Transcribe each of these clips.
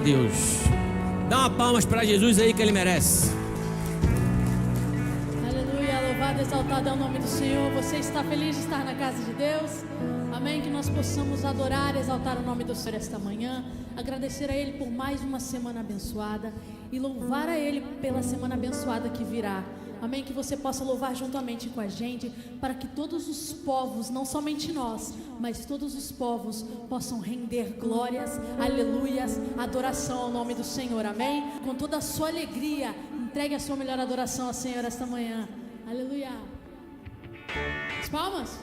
Deus. Dá uma palmas para Jesus aí que Ele merece. Aleluia, louvado, exaltado é o nome do Senhor. Você está feliz de estar na casa de Deus? Amém, que nós possamos adorar, exaltar o nome do Senhor esta manhã, agradecer a Ele por mais uma semana abençoada e louvar a Ele pela semana abençoada que virá. Amém, que você possa louvar juntamente com a gente, para que todos os povos, não somente nós, mas todos os povos possam render glórias, aleluias, adoração ao nome do Senhor, amém? Com toda a sua alegria, entregue a sua melhor adoração ao Senhor esta manhã, aleluia. As palmas.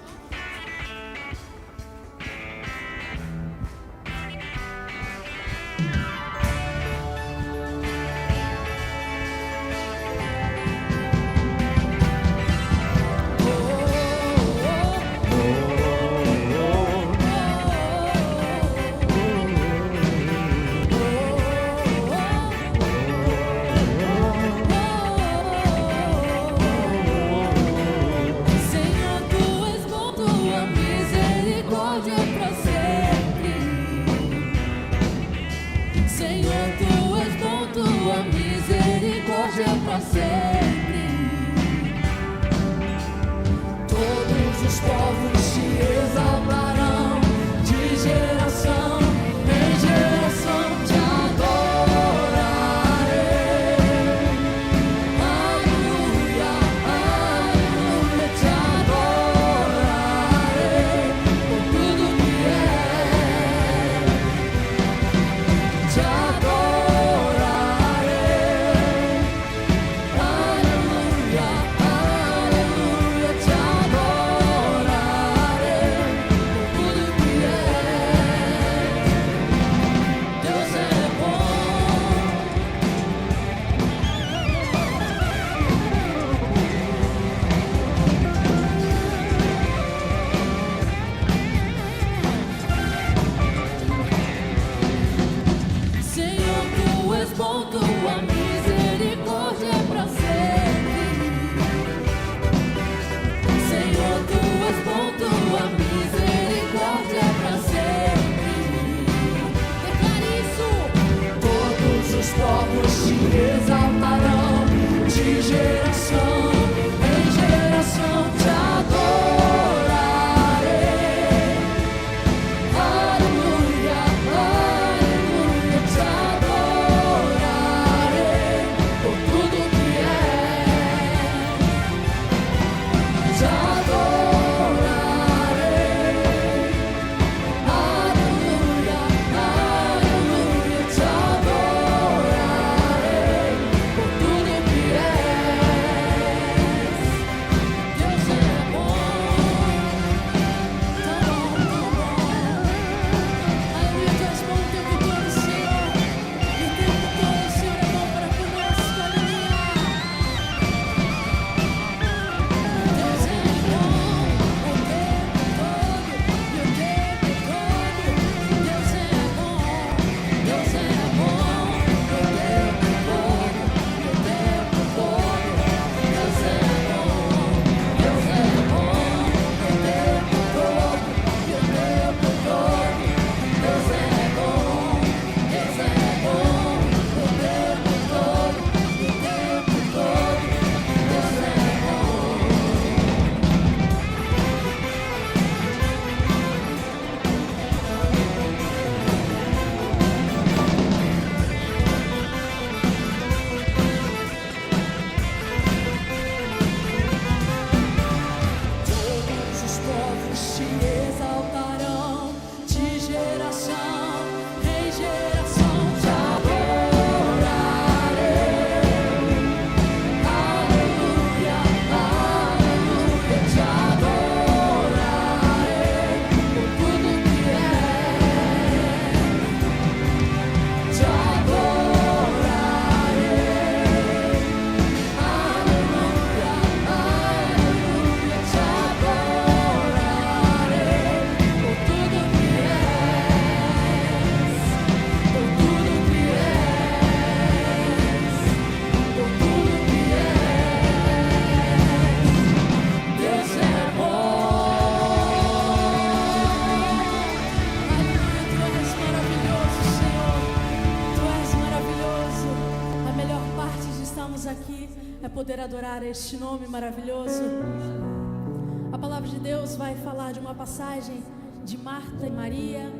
é poder adorar este nome maravilhoso. A palavra de Deus vai falar de uma passagem de Marta e Maria,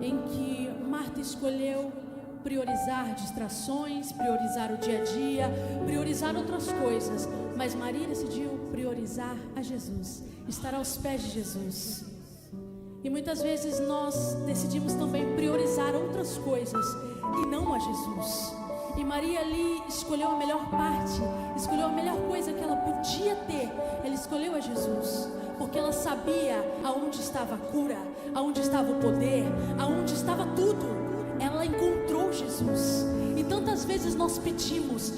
em que Marta escolheu priorizar distrações, priorizar o dia a dia, priorizar outras coisas, mas Maria decidiu priorizar a Jesus, estar aos pés de Jesus. E muitas vezes nós decidimos também priorizar outras coisas e não a Jesus. E Maria ali escolheu a melhor parte, escolheu a melhor coisa que ela podia ter. Ela escolheu a Jesus, porque ela sabia aonde estava a cura, aonde estava o poder, aonde estava tudo. Ela encontrou Jesus. E tantas vezes nós pedimos,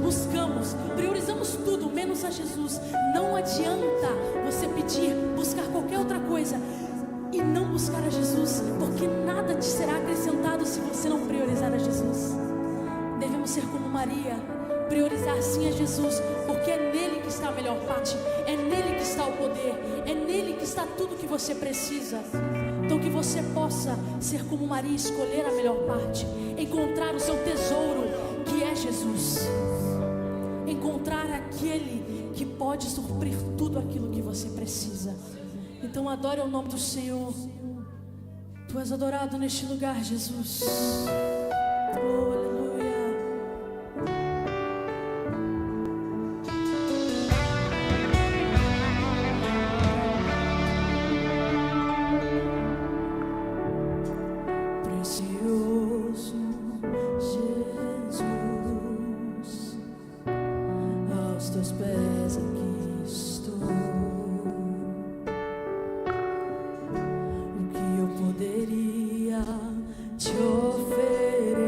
buscamos, priorizamos tudo menos a Jesus. Não adianta você pedir, buscar qualquer outra coisa e não buscar a Jesus, porque nada te será acrescentado se você não priorizar a Jesus. Devemos ser como Maria, priorizar sim a Jesus, porque é nele que está a melhor parte, é nele que está o poder, é nele que está tudo que você precisa. Então que você possa ser como Maria, escolher a melhor parte, encontrar o seu tesouro, que é Jesus, encontrar aquele que pode suprir tudo aquilo que você precisa. Então adore o nome do Senhor. Tu és adorado neste lugar, Jesus. Oh, aleluia. Precioso Jesus, aos teus pés aqui estou. Poderia te oferecer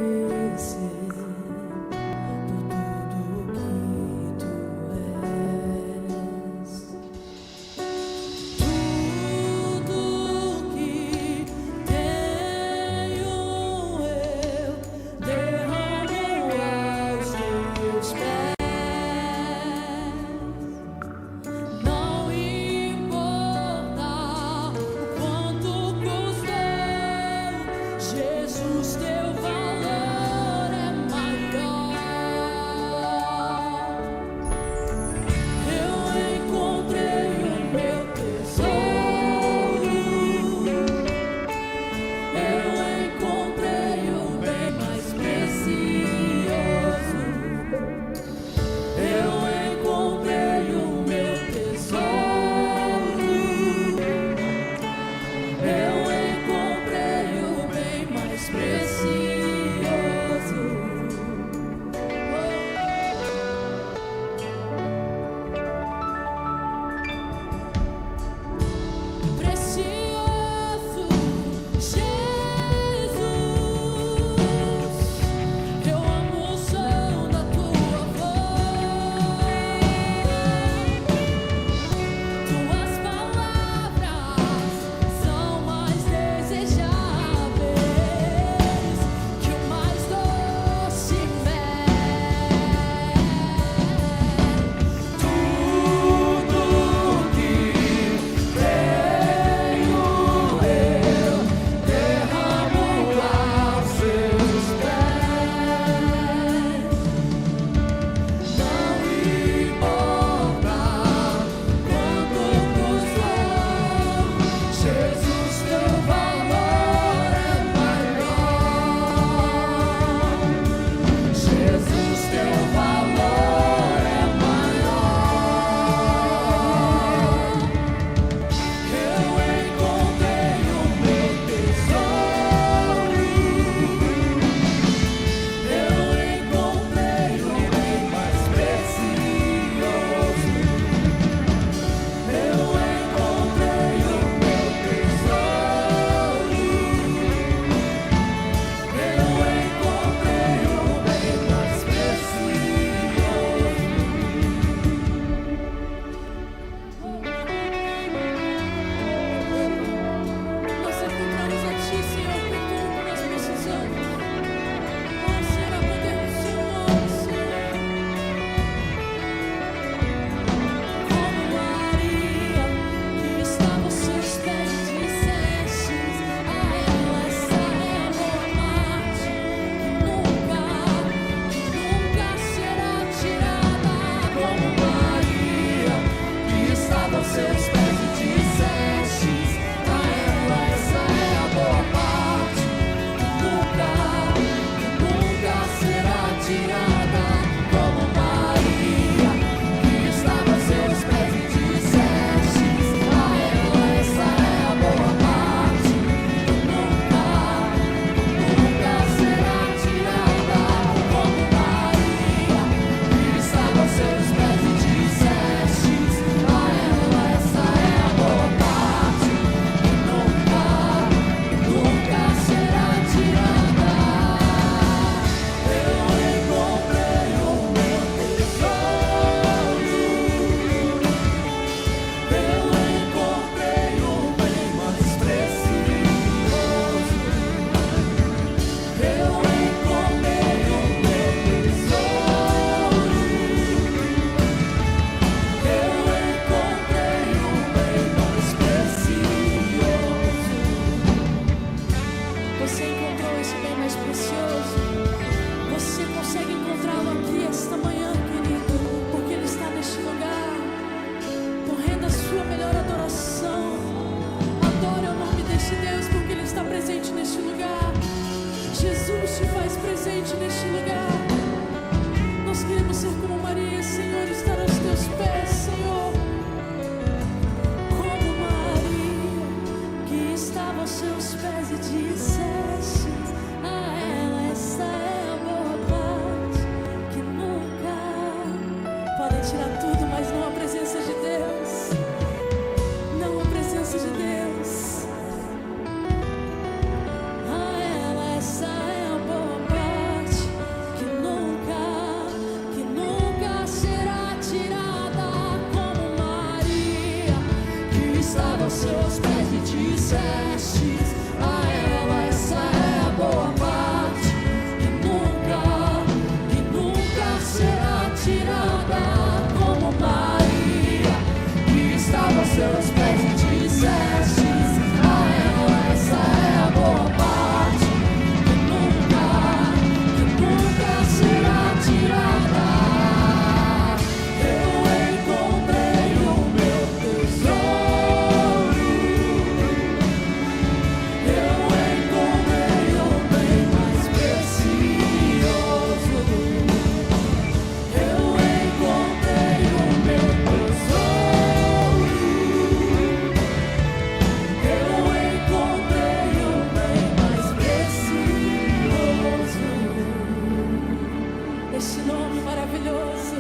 maravilhoso.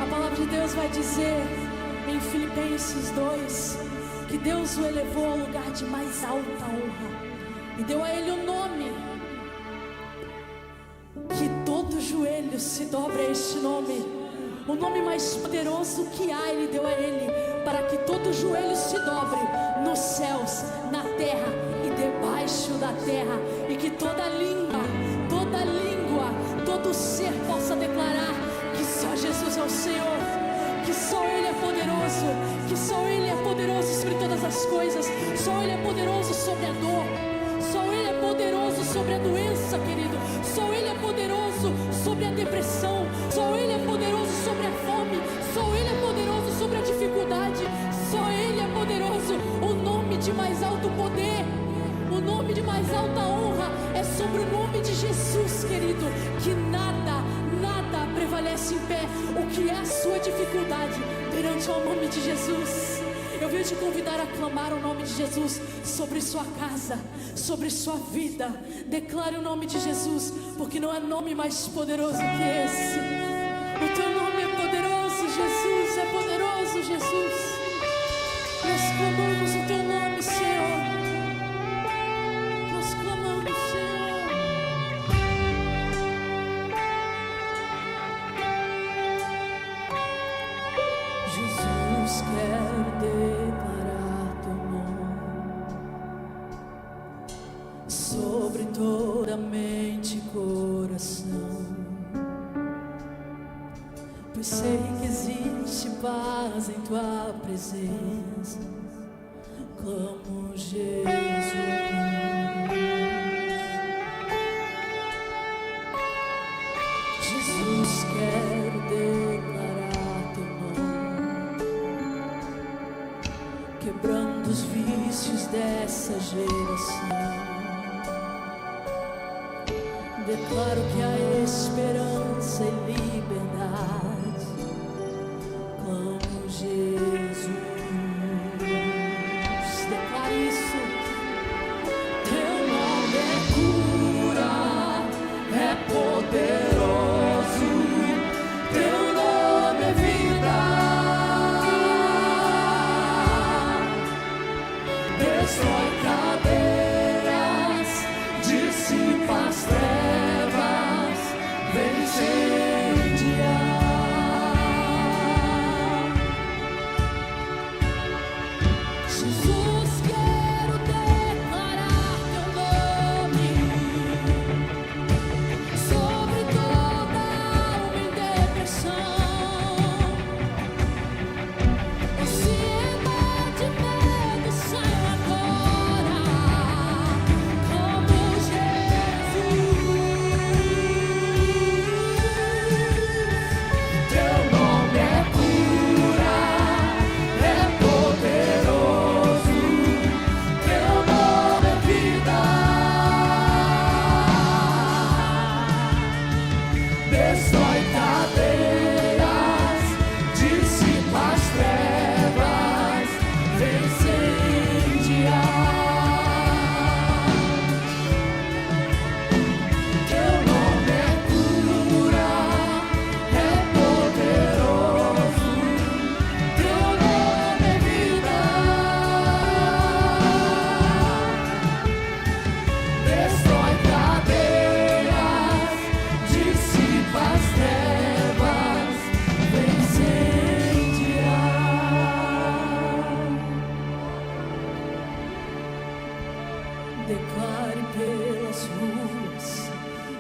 A palavra de Deus vai dizer em Filipenses 2 que Deus o elevou ao lugar de mais alta honra e deu a ele o nome, que todo joelho se dobre a este nome. O nome mais poderoso que há, ele deu a ele, para que todo joelho se dobre nos céus, na terra e debaixo da terra, e que toda língua, todo ser possa declarar que só Jesus é o Senhor, que só Ele é poderoso, que só Ele é poderoso sobre todas as coisas, só Ele é poderoso sobre a dor, só Ele é poderoso sobre a doença, querido, só Ele é poderoso sobre a depressão, só Ele é poderoso sobre a fome, só Ele é poderoso sobre a dificuldade, só Ele é poderoso. O nome de mais alto poder, o nome de mais alta honra é sobre o nome de Jesus, querido, que nada prevalece em pé. O que é a sua dificuldade perante ao nome de Jesus? Eu venho te convidar a clamar o nome de Jesus sobre sua casa, sobre sua vida. Declare o nome de Jesus, porque não há nome mais poderoso que esse. O teu nome é poderoso, Jesus, é poderoso, Jesus. Nós clamamos o teu nome, Senhor. Nós clamamos, Senhor. Jesus, quero declarar teu nome sobre toda mente e coração, pois sei que existe paz em tua presença. Clamo Jesus. Jesus, quero declarar teu nome, quebrando os vícios dessa geração. Declaro que há esperança e liberdade. Clamo Jesus. Declare isso. Teu nome é cura, é poderoso. Teu nome é vida. Destrói cadeias, dissipa as trevas, vem incendiar. Jesus, quero declarar teu nome sobre toda alma em depressão, ansiedade, medo, saiam agora. Como Jesus, teu nome é cura, é poderoso, teu nome é vida. Destrói cadeias, dissipa as trevas, vem incendiar. Teu nome é cura, é poderoso, teu nome é vida. Destrói cadeias, dissipa as trevas, vem incendiar. Declare pelas ruas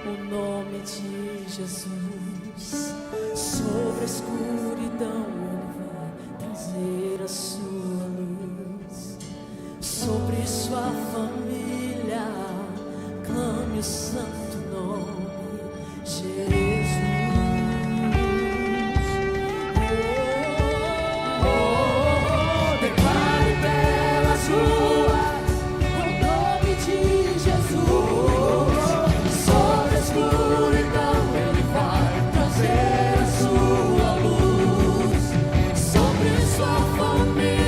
o nome de Jesus. Sobre a escuridão ele vai trazer a sua luz. Sobre sua família clame o santo nome Jesus. Declare pelas ruas o nome de Jesus. Sobre a escuridão ele vai trazer a sua luz. Sobre sua família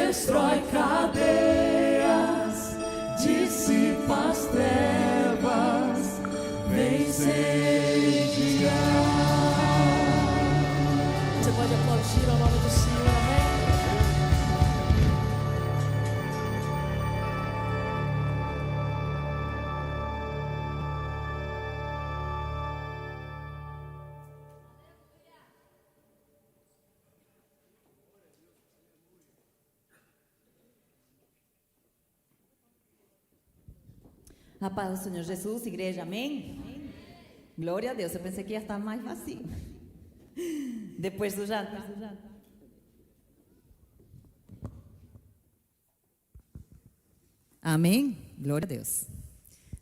destrói cadeias, dissipa as trevas, vem incendiar. Você pode aplaudir ao nome do Senhor, amém? A paz do Senhor Jesus, igreja, amém? Glória a Deus, eu pensei que ia estar mais vazio. Depois do jantar. Amém? Glória a Deus.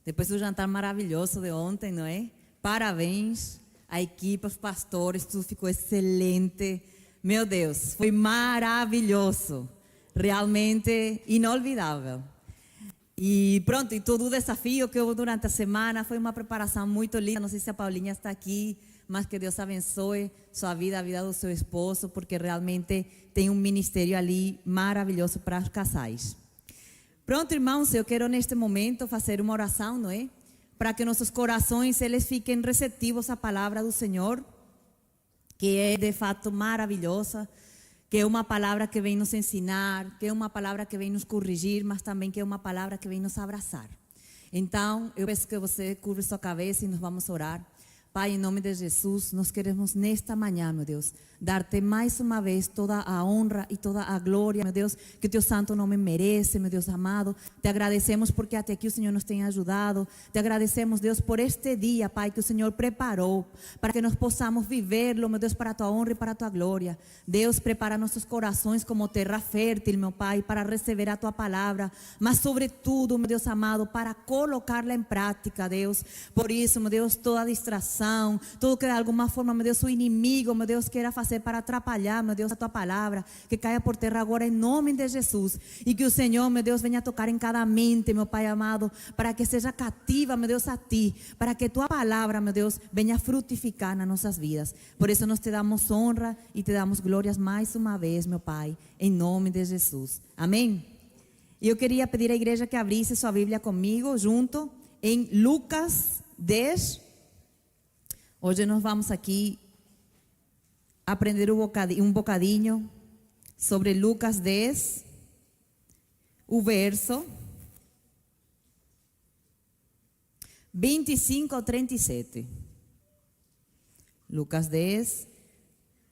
Depois do jantar maravilhoso de ontem, não é? Parabéns à equipe, aos pastores, tudo ficou excelente. Meu Deus, foi maravilhoso. Realmente inolvidável. E pronto, e todo o desafio que houve durante a semana foi uma preparação muito linda. Não sei se a Paulinha está aqui, mas que Deus abençoe sua vida, a vida do seu esposo, porque realmente tem um ministério ali maravilhoso para os casais. Pronto, irmãos, eu quero neste momento fazer uma oração, não é? Para que nossos corações eles fiquem receptivos à palavra do Senhor, que é de fato maravilhosa, que é uma palavra que vem nos ensinar, que é uma palavra que vem nos corrigir, mas também que é uma palavra que vem nos abraçar. Então, eu peço que você curva sua cabeça e nós vamos orar. Pai, em nome de Jesus, nós queremos nesta manhã, meu Deus, dar-te mais uma vez toda a honra e toda a glória, meu Deus, que o teu santo nome merece, meu Deus amado. Te agradecemos porque até aqui o Senhor nos tem ajudado. Te agradecemos, Deus, por este dia, Pai, que o Senhor preparou para que nós possamos vivê-lo, meu Deus, para a tua honra e para a tua glória. Deus, prepara nossos corações como terra fértil, meu Pai, para receber a tua palavra, mas sobretudo, meu Deus amado, para colocá-la em prática, Deus. Por isso, meu Deus, toda distração, tudo que de alguma forma, meu Deus, o inimigo, meu Deus, queira fazer para atrapalhar, meu Deus, a tua palavra, que caia por terra agora em nome de Jesus, e que o Senhor, meu Deus, venha tocar em cada mente, meu Pai amado, para que seja cativa, meu Deus, a ti, para que tua palavra, meu Deus, venha frutificar nas nossas vidas. Por isso nós te damos honra e te damos glórias mais uma vez, meu Pai, em nome de Jesus, amém? E eu queria pedir à igreja que abrisse sua Bíblia comigo, junto, em Lucas 10. Hoje nós vamos aqui aprender um bocadinho sobre Lucas 10, o verso 25 ao 37. Lucas 10,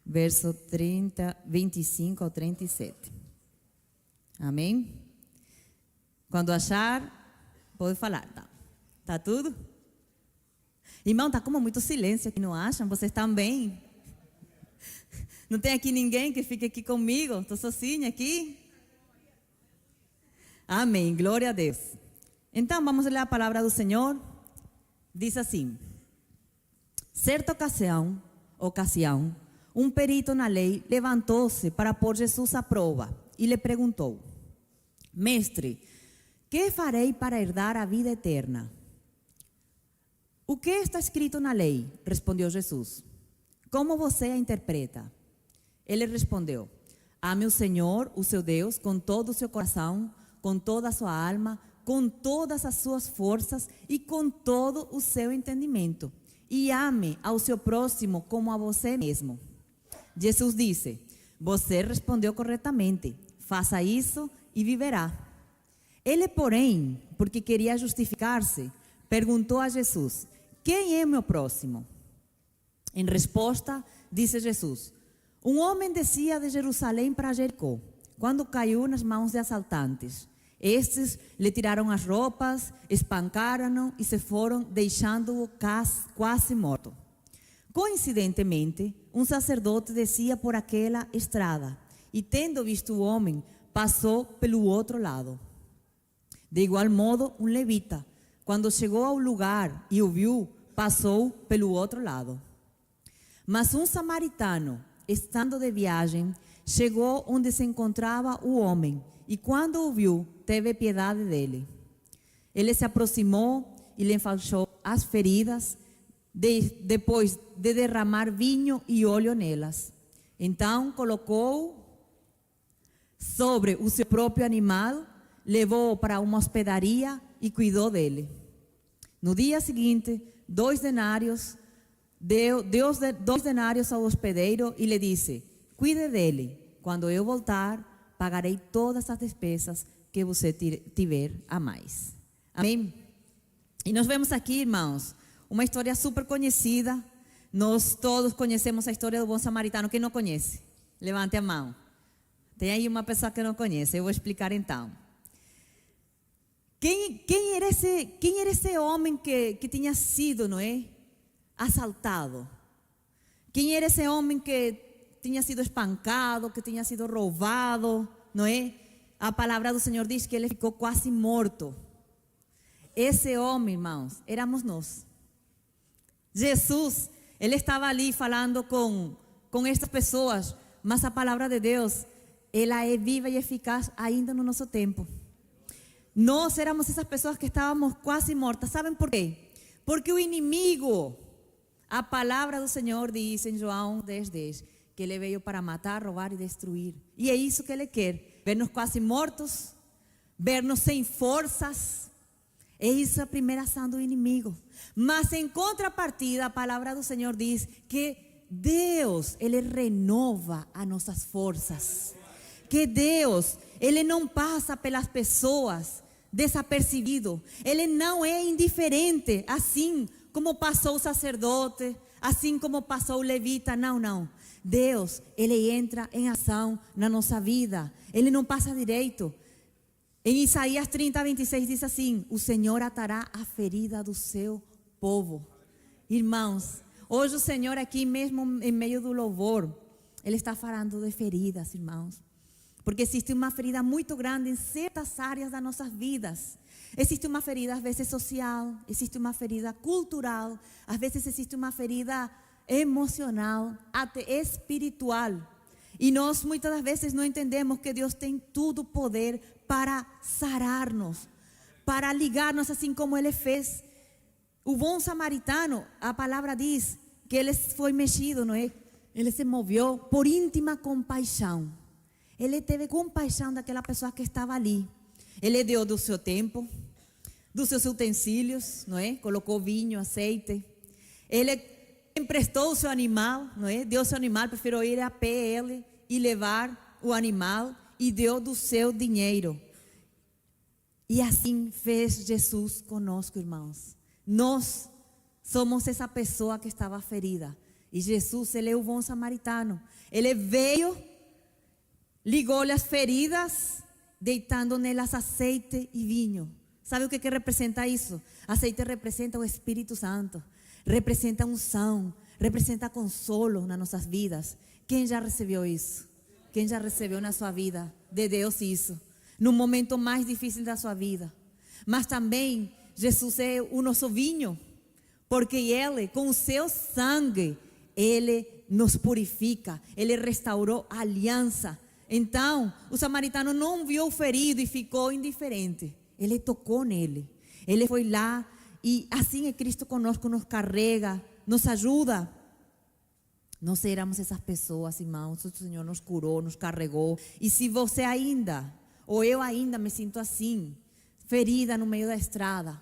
verso 25 ao 37. Amém? Quando achar, pode falar. Tá tudo? Irmão, está como muito silêncio aqui, não acham? Vocês estão bem? Não tem aqui ninguém que fique aqui comigo? Estou sozinha aqui? Amém, glória a Deus. Então, vamos ler a palavra do Senhor. Diz assim: certa ocasião, um perito na lei levantou-se para pôr Jesus à prova e lhe perguntou: Mestre, que farei para herdar a vida eterna? O que está escrito na lei? Respondeu Jesus. Como você a interpreta? Ele respondeu: ame o Senhor, o seu Deus, com todo o seu coração, com toda a sua alma, com todas as suas forças e com todo o seu entendimento. E ame ao seu próximo como a você mesmo. Jesus disse: você respondeu corretamente. Faça isso e viverá. Ele, porém, porque queria justificar-se, perguntou a Jesus: quem é meu próximo? Em resposta, disse Jesus: um homem descia de Jerusalém para Jericó, quando caiu nas mãos de assaltantes. Estes lhe tiraram as roupas, espancaram-no e se foram, deixando-o quase morto. Coincidentemente, um sacerdote descia por aquela estrada e, tendo visto o homem, passou pelo outro lado. De igual modo, um levita, quando chegou ao lugar e o viu, passou pelo outro lado. Mas um samaritano, estando de viagem, chegou onde se encontrava o homem e, quando o viu, teve piedade dele. Ele se aproximou e lhe enfaixou as feridas, depois de derramar vinho e óleo nelas. Então colocou sobre o seu próprio animal, levou-o para uma hospedaria e cuidou dele. No dia seguinte, 2 denários, deu 2 denários ao hospedeiro e lhe disse: cuide dele, quando eu voltar, pagarei todas as despesas que você tiver a mais. Amém? E nós vemos aqui, irmãos, uma história super conhecida. Nós todos conhecemos a história do bom samaritano. Quem não conhece? Levante a mão. Tem aí uma pessoa que não conhece. Eu vou explicar então. Quem era esse homem que tinha sido, não é, assaltado? Quem era esse homem que tinha sido espancado, que tinha sido roubado, não é? A palavra do Senhor diz que ele ficou quase morto. Esse homem, irmãos, éramos nós. Jesus, ele estava ali falando com estas pessoas, mas a palavra de Deus, ela é viva e eficaz ainda no nosso tempo. Nós éramos essas pessoas que estávamos quase mortas. ¿Sabem por quê? Porque o inimigo, a palavra do Senhor diz em João 10:10, que ele veio para matar, roubar e destruir. E é isso que ele quer, ver-nos quase mortos, ver-nos sem forças. É isso a primeira ação do inimigo. Mas em contrapartida, a palavra do Senhor diz que Deus, ele renova as nossas forças. Que Deus, ele não passa pelas pessoas desapercebido. Ele não é indiferente, assim como passou o sacerdote, assim como passou o levita. Não. Deus, ele entra em ação na nossa vida. Ele não passa direito. Em Isaías 30:26 diz assim: o Senhor atará a ferida do seu povo. Irmãos, hoje o Senhor aqui mesmo em meio do louvor, ele está falando de feridas, irmãos. Porque existe uma ferida muito grande em certas áreas das nossas vidas. Existe uma ferida às vezes social, existe uma ferida cultural, às vezes existe uma ferida emocional, até espiritual. E nós muitas das vezes não entendemos que Deus tem todo o poder para sarar-nos, para ligar-nos assim como Ele fez. O bom samaritano, a palavra diz que ele foi mexido, não é? Ele se moveu por íntima compaixão. Ele teve compaixão daquela pessoa que estava ali. Ele deu do seu tempo, dos seus utensílios, não é? Colocou vinho, azeite. Ele emprestou o seu animal, não é? Deu o seu animal, preferiu ir a pé ele e levar o animal, e deu do seu dinheiro. E assim fez Jesus conosco, irmãos. Nós somos essa pessoa que estava ferida. E Jesus, ele é o bom samaritano. Ele veio, ligou-lhe as feridas, deitando nelas azeite e vinho. Sabe o que representa isso? Azeite representa o Espírito Santo, representa unção, representa consolo nas nossas vidas. Quem já recebeu isso? Quem já recebeu na sua vida de Deus isso? No momento mais difícil da sua vida. Mas também Jesus é o nosso vinho, porque Ele, com o seu sangue, Ele nos purifica, Ele restaurou a aliança. Então, o samaritano não viu o ferido e ficou indiferente. Ele tocou nele. Ele foi lá e assim é Cristo conosco, nos carrega, nos ajuda. Nós éramos essas pessoas, irmãos. O Senhor nos curou, nos carregou. E se você ainda, ou eu ainda me sinto assim, ferida no meio da estrada,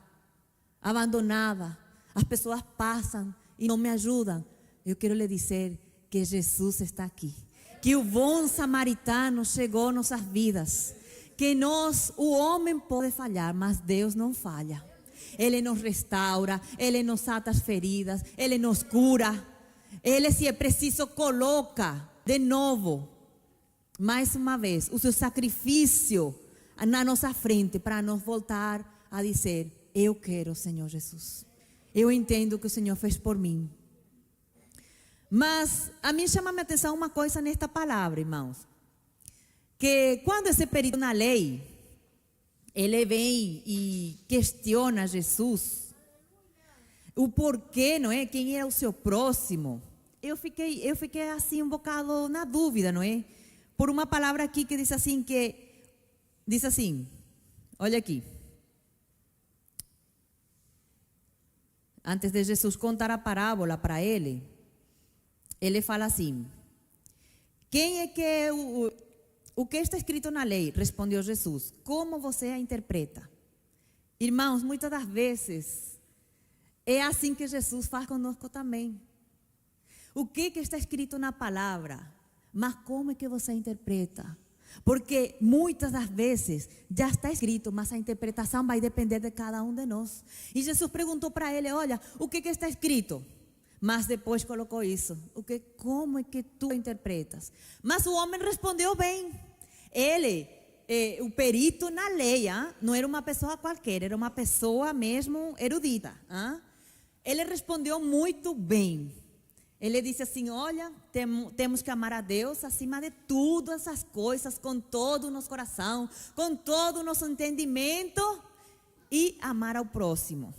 abandonada, as pessoas passam e não me ajudam, eu quero lhe dizer que Jesus está aqui. Que o bom samaritano chegou em nossas vidas. Que nós, o homem pode falhar, mas Deus não falha. Ele nos restaura, Ele nos ata as feridas, Ele nos cura. Ele, se é preciso, coloca de novo, mais uma vez, o seu sacrifício na nossa frente, para nos voltar a dizer: eu quero, Senhor Jesus. Eu entendo o que o Senhor fez por mim. Mas a mim chama a minha atenção uma coisa nesta palavra, irmãos. Que quando esse perito na lei, ele vem e questiona Jesus, o porquê, não é? Quem era o seu próximo. Eu fiquei assim um bocado na dúvida, não é? Por uma palavra aqui que diz assim, olha aqui. Antes de Jesus contar a parábola para ele fala assim: quem é que o que está escrito na lei? Respondeu Jesus. Como você a interpreta? Irmãos, muitas das vezes é assim que Jesus faz conosco também. O que está escrito na palavra? Mas como é que você a interpreta? Porque muitas das vezes já está escrito, mas a interpretação vai depender de cada um de nós. E Jesus perguntou para ele, olha, o que está escrito? Mas depois colocou isso. Como é que tu interpretas? Mas o homem respondeu bem. Ele, o perito na lei, não era uma pessoa qualquer, era uma pessoa mesmo erudita. Ele respondeu muito bem. Ele disse assim, olha, temos que amar a Deus acima de todas as coisas, com todo o nosso coração, com todo o nosso entendimento e amar ao próximo.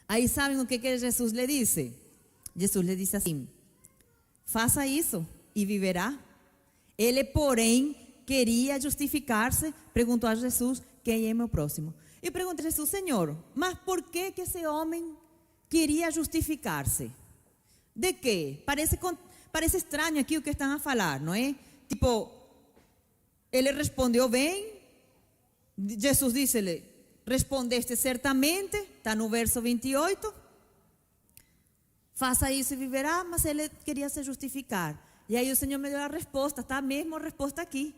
Aí sabem o que Jesus lhe disse? Jesus lhe disse assim, faça isso e viverá. Ele, porém, queria justificar-se, perguntou a Jesus, quem é meu próximo? E perguntou a Jesus, Senhor, mas por que esse homem queria justificar-se? De quê? Parece estranho aqui o que estão a falar, não é? Tipo, ele respondeu bem, Jesus disse-lhe, respondeste certamente, está no verso 28, faça isso e viverá, mas ele queria se justificar. E aí o Senhor me deu a resposta, está a mesma resposta aqui.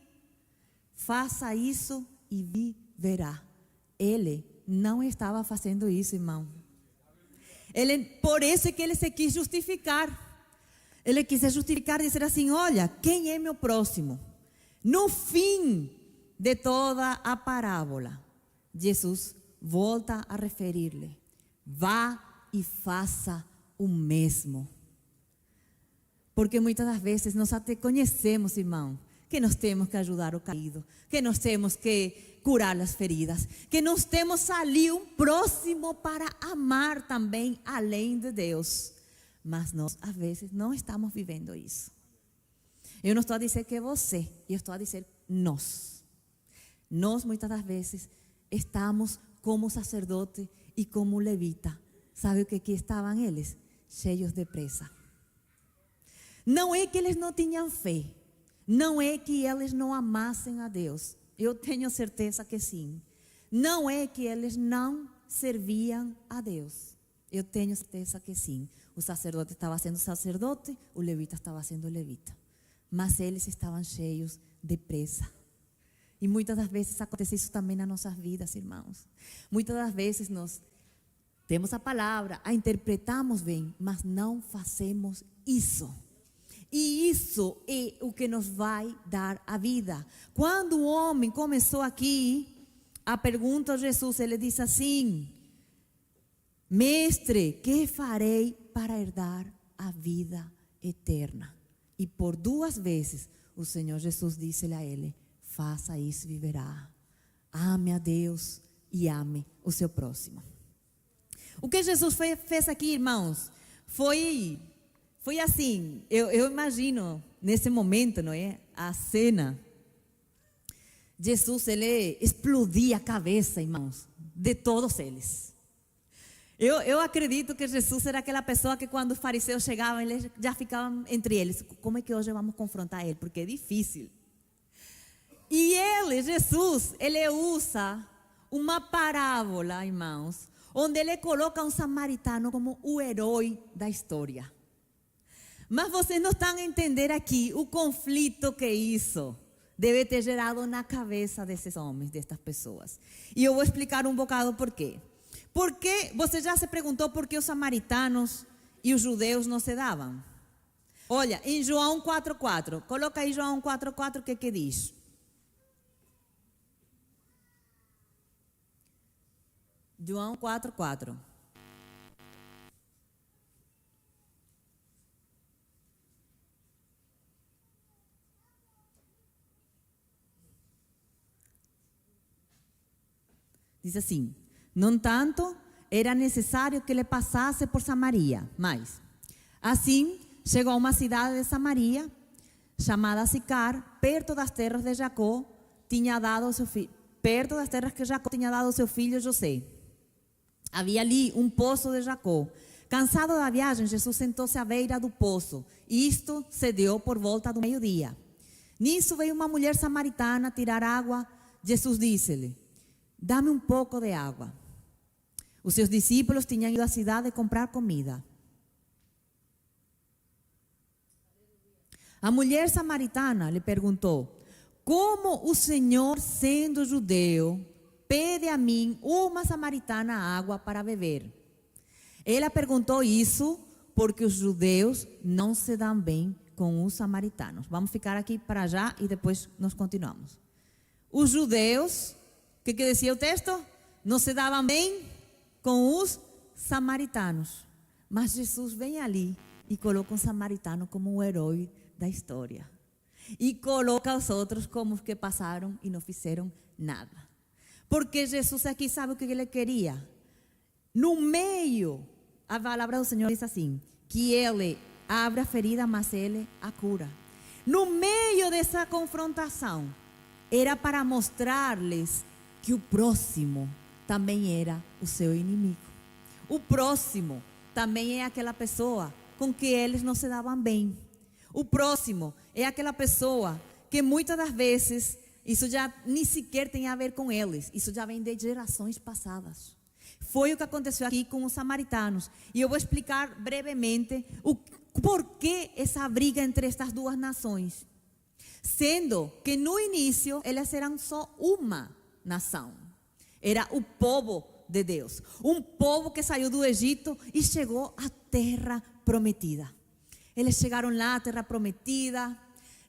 Faça isso e viverá. Ele não estava fazendo isso, irmão. Por isso é que ele se quis justificar. Ele quis se justificar e dizer assim, olha, quem é meu próximo? No fim de toda a parábola, Jesus volta a referir-lhe, vá e faça o mesmo. Porque muitas das vezes nós até conhecemos, irmão, que nós temos que ajudar o caído, que nós temos que curar as feridas, que nós temos ali um próximo para amar também, além de Deus. Mas nós, às vezes, não estamos vivendo isso. Eu não estou a dizer que é você, eu estou a dizer nós. Nós, muitas das vezes, estamos como sacerdote e como levita. ¿Sabe o que estavam eles? Cheios de pressa. Não é que eles não tinham fé, não é que eles não amassem a Deus. Eu tenho certeza que sim. Não é que eles não serviam a Deus. Eu tenho certeza que sim. O sacerdote estava sendo sacerdote, o levita estava sendo levita. Mas eles estavam cheios de pressa. E muitas das vezes acontece isso também nas nossas vidas, irmãos. Muitas das vezes nós temos a palavra, a interpretamos bem, mas não fazemos isso. E isso é o que nos vai dar a vida. Quando o homem começou aqui, a pergunta a Jesus, ele disse assim, Mestre, que farei para herdar a vida eterna? E por 2 vezes o Senhor Jesus disse-lhe a ele, faça isso e viverá. Ame a Deus e ame o seu próximo. O que Jesus fez aqui, irmãos, foi assim, eu imagino nesse momento, não é? A cena. Jesus, ele explodia a cabeça, irmãos, de todos eles. Eu acredito que Jesus era aquela pessoa que quando os fariseus chegavam, eles já ficavam entre eles. Como é que hoje vamos confrontar ele? Porque é difícil. E Jesus, ele usa uma parábola, irmãos, onde ele coloca um samaritano como o herói da história. Mas vocês não estão a entender aqui o conflito que isso deve ter gerado na cabeça desses homens, destas pessoas. E eu vou explicar um bocado por quê. Porque você já se perguntou por que os samaritanos e os judeus não se davam? Olha, em João 4,4, coloca aí João 4,4, o que diz? João 4,4. Diz assim, no tanto, era necessário que ele passasse por Samaria. Mas, assim, chegou a uma cidade de Samaria, chamada Sicar, perto das terras de Jacó, tinha dado seu filho, perto das terras que Jacó tinha dado ao seu filho José. Havia ali um poço de Jacó. Cansado da viagem, Jesus sentou-se à beira do poço. Isto se deu por volta do meio-dia. Nisso veio uma mulher samaritana tirar água. Jesus disse-lhe: dá-me um pouco de água. Os seus discípulos tinham ido à cidade comprar comida. A mulher samaritana lhe perguntou: como o Senhor, sendo judeu, pede a mim, uma samaritana, água para beber? Ela perguntou isso porque os judeus não se dão bem com os samaritanos. Vamos ficar aqui para já e depois nós continuamos. Os judeus, o que dizia o texto? Não se davam bem com os samaritanos. Mas Jesus vem ali e coloca um samaritano como o herói da história. E coloca os outros como os que passaram e não fizeram nada. Porque Jesus aqui sabe o que ele queria. No meio, a palavra do Senhor diz assim, que ele abre a ferida, mas ele a cura. No meio dessa confrontação, era para mostrar-lhes que o próximo também era o seu inimigo. O próximo também é aquela pessoa com que eles não se davam bem. O próximo é aquela pessoa que muitas das vezes, isso já nem sequer tem a ver com eles, isso já vem de gerações passadas. Foi o que aconteceu aqui com os samaritanos. E eu vou explicar brevemente o porquê essa briga entre estas duas nações. Sendo que no início elas eram só uma nação. Era o povo de Deus. Um povo que saiu do Egito e chegou à terra prometida. Eles chegaram lá à terra prometida.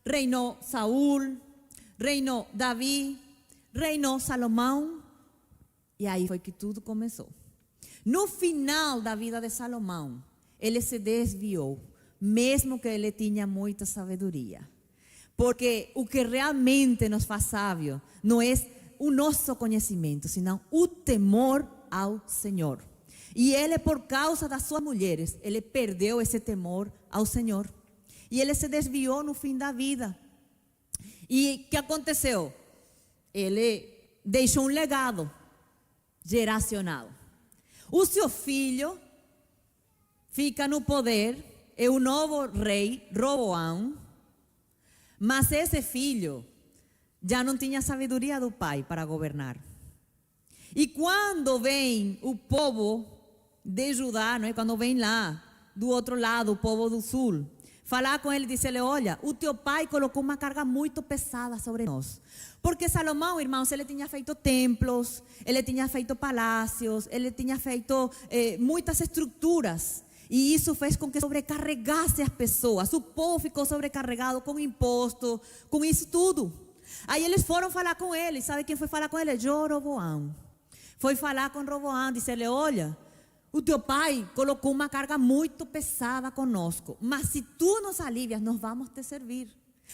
Reinou Saul, reinou Davi, reinou Salomão. E aí foi que tudo começou. No final da vida de Salomão, ele se desviou, mesmo que ele tinha muita sabedoria. Porque o que realmente nos faz sábio não é o nosso conhecimento, senão o temor ao Senhor. E ele, por causa das suas mulheres, ele perdeu esse temor ao Senhor. E ele se desviou no fim da vida. E o que aconteceu? Ele deixou um legado geracional. O seu filho fica no poder, é o novo rei, Roboão. Mas esse filho já não tinha sabedoria do pai para governar. E quando vem o povo de Judá, não é? Quando vem lá do outro lado, o povo do sul, falar com ele, dizer-lhe: olha, o teu pai colocou uma carga muito pesada sobre nós. Porque Salomão, irmãos, ele tinha feito templos, ele tinha feito palácios, ele tinha feito muitas estruturas. E isso fez com que sobrecarregasse as pessoas. O povo ficou sobrecarregado com imposto, com isso tudo. Aí eles foram falar com ele. Sabe quem foi falar com ele? Jeroboão. Foi falar com Roboão, disse-lhe: olha, o teu pai colocou uma carga muito pesada conosco, mas se tu nos alivias, nós vamos te servir.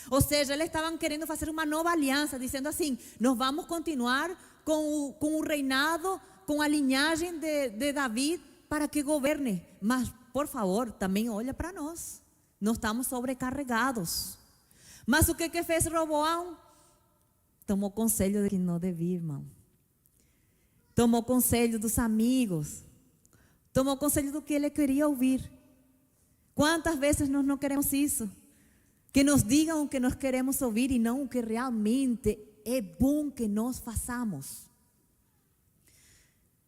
Ou seja, eles estavam querendo fazer uma nova aliança, dizendo assim: nós vamos continuar com o reinado, com a linhagem de Davi, para que governe. Mas, por favor, também olha para nós. Nós estamos sobrecarregados. Mas o que fez Roboão? Tomou conselho de que não devia, irmão. Tomou conselho dos amigos. Tomou conselho do que ele queria ouvir. Quantas vezes nós não queremos isso? Que nos digam o que nós queremos ouvir e não o que realmente é bom que nós façamos.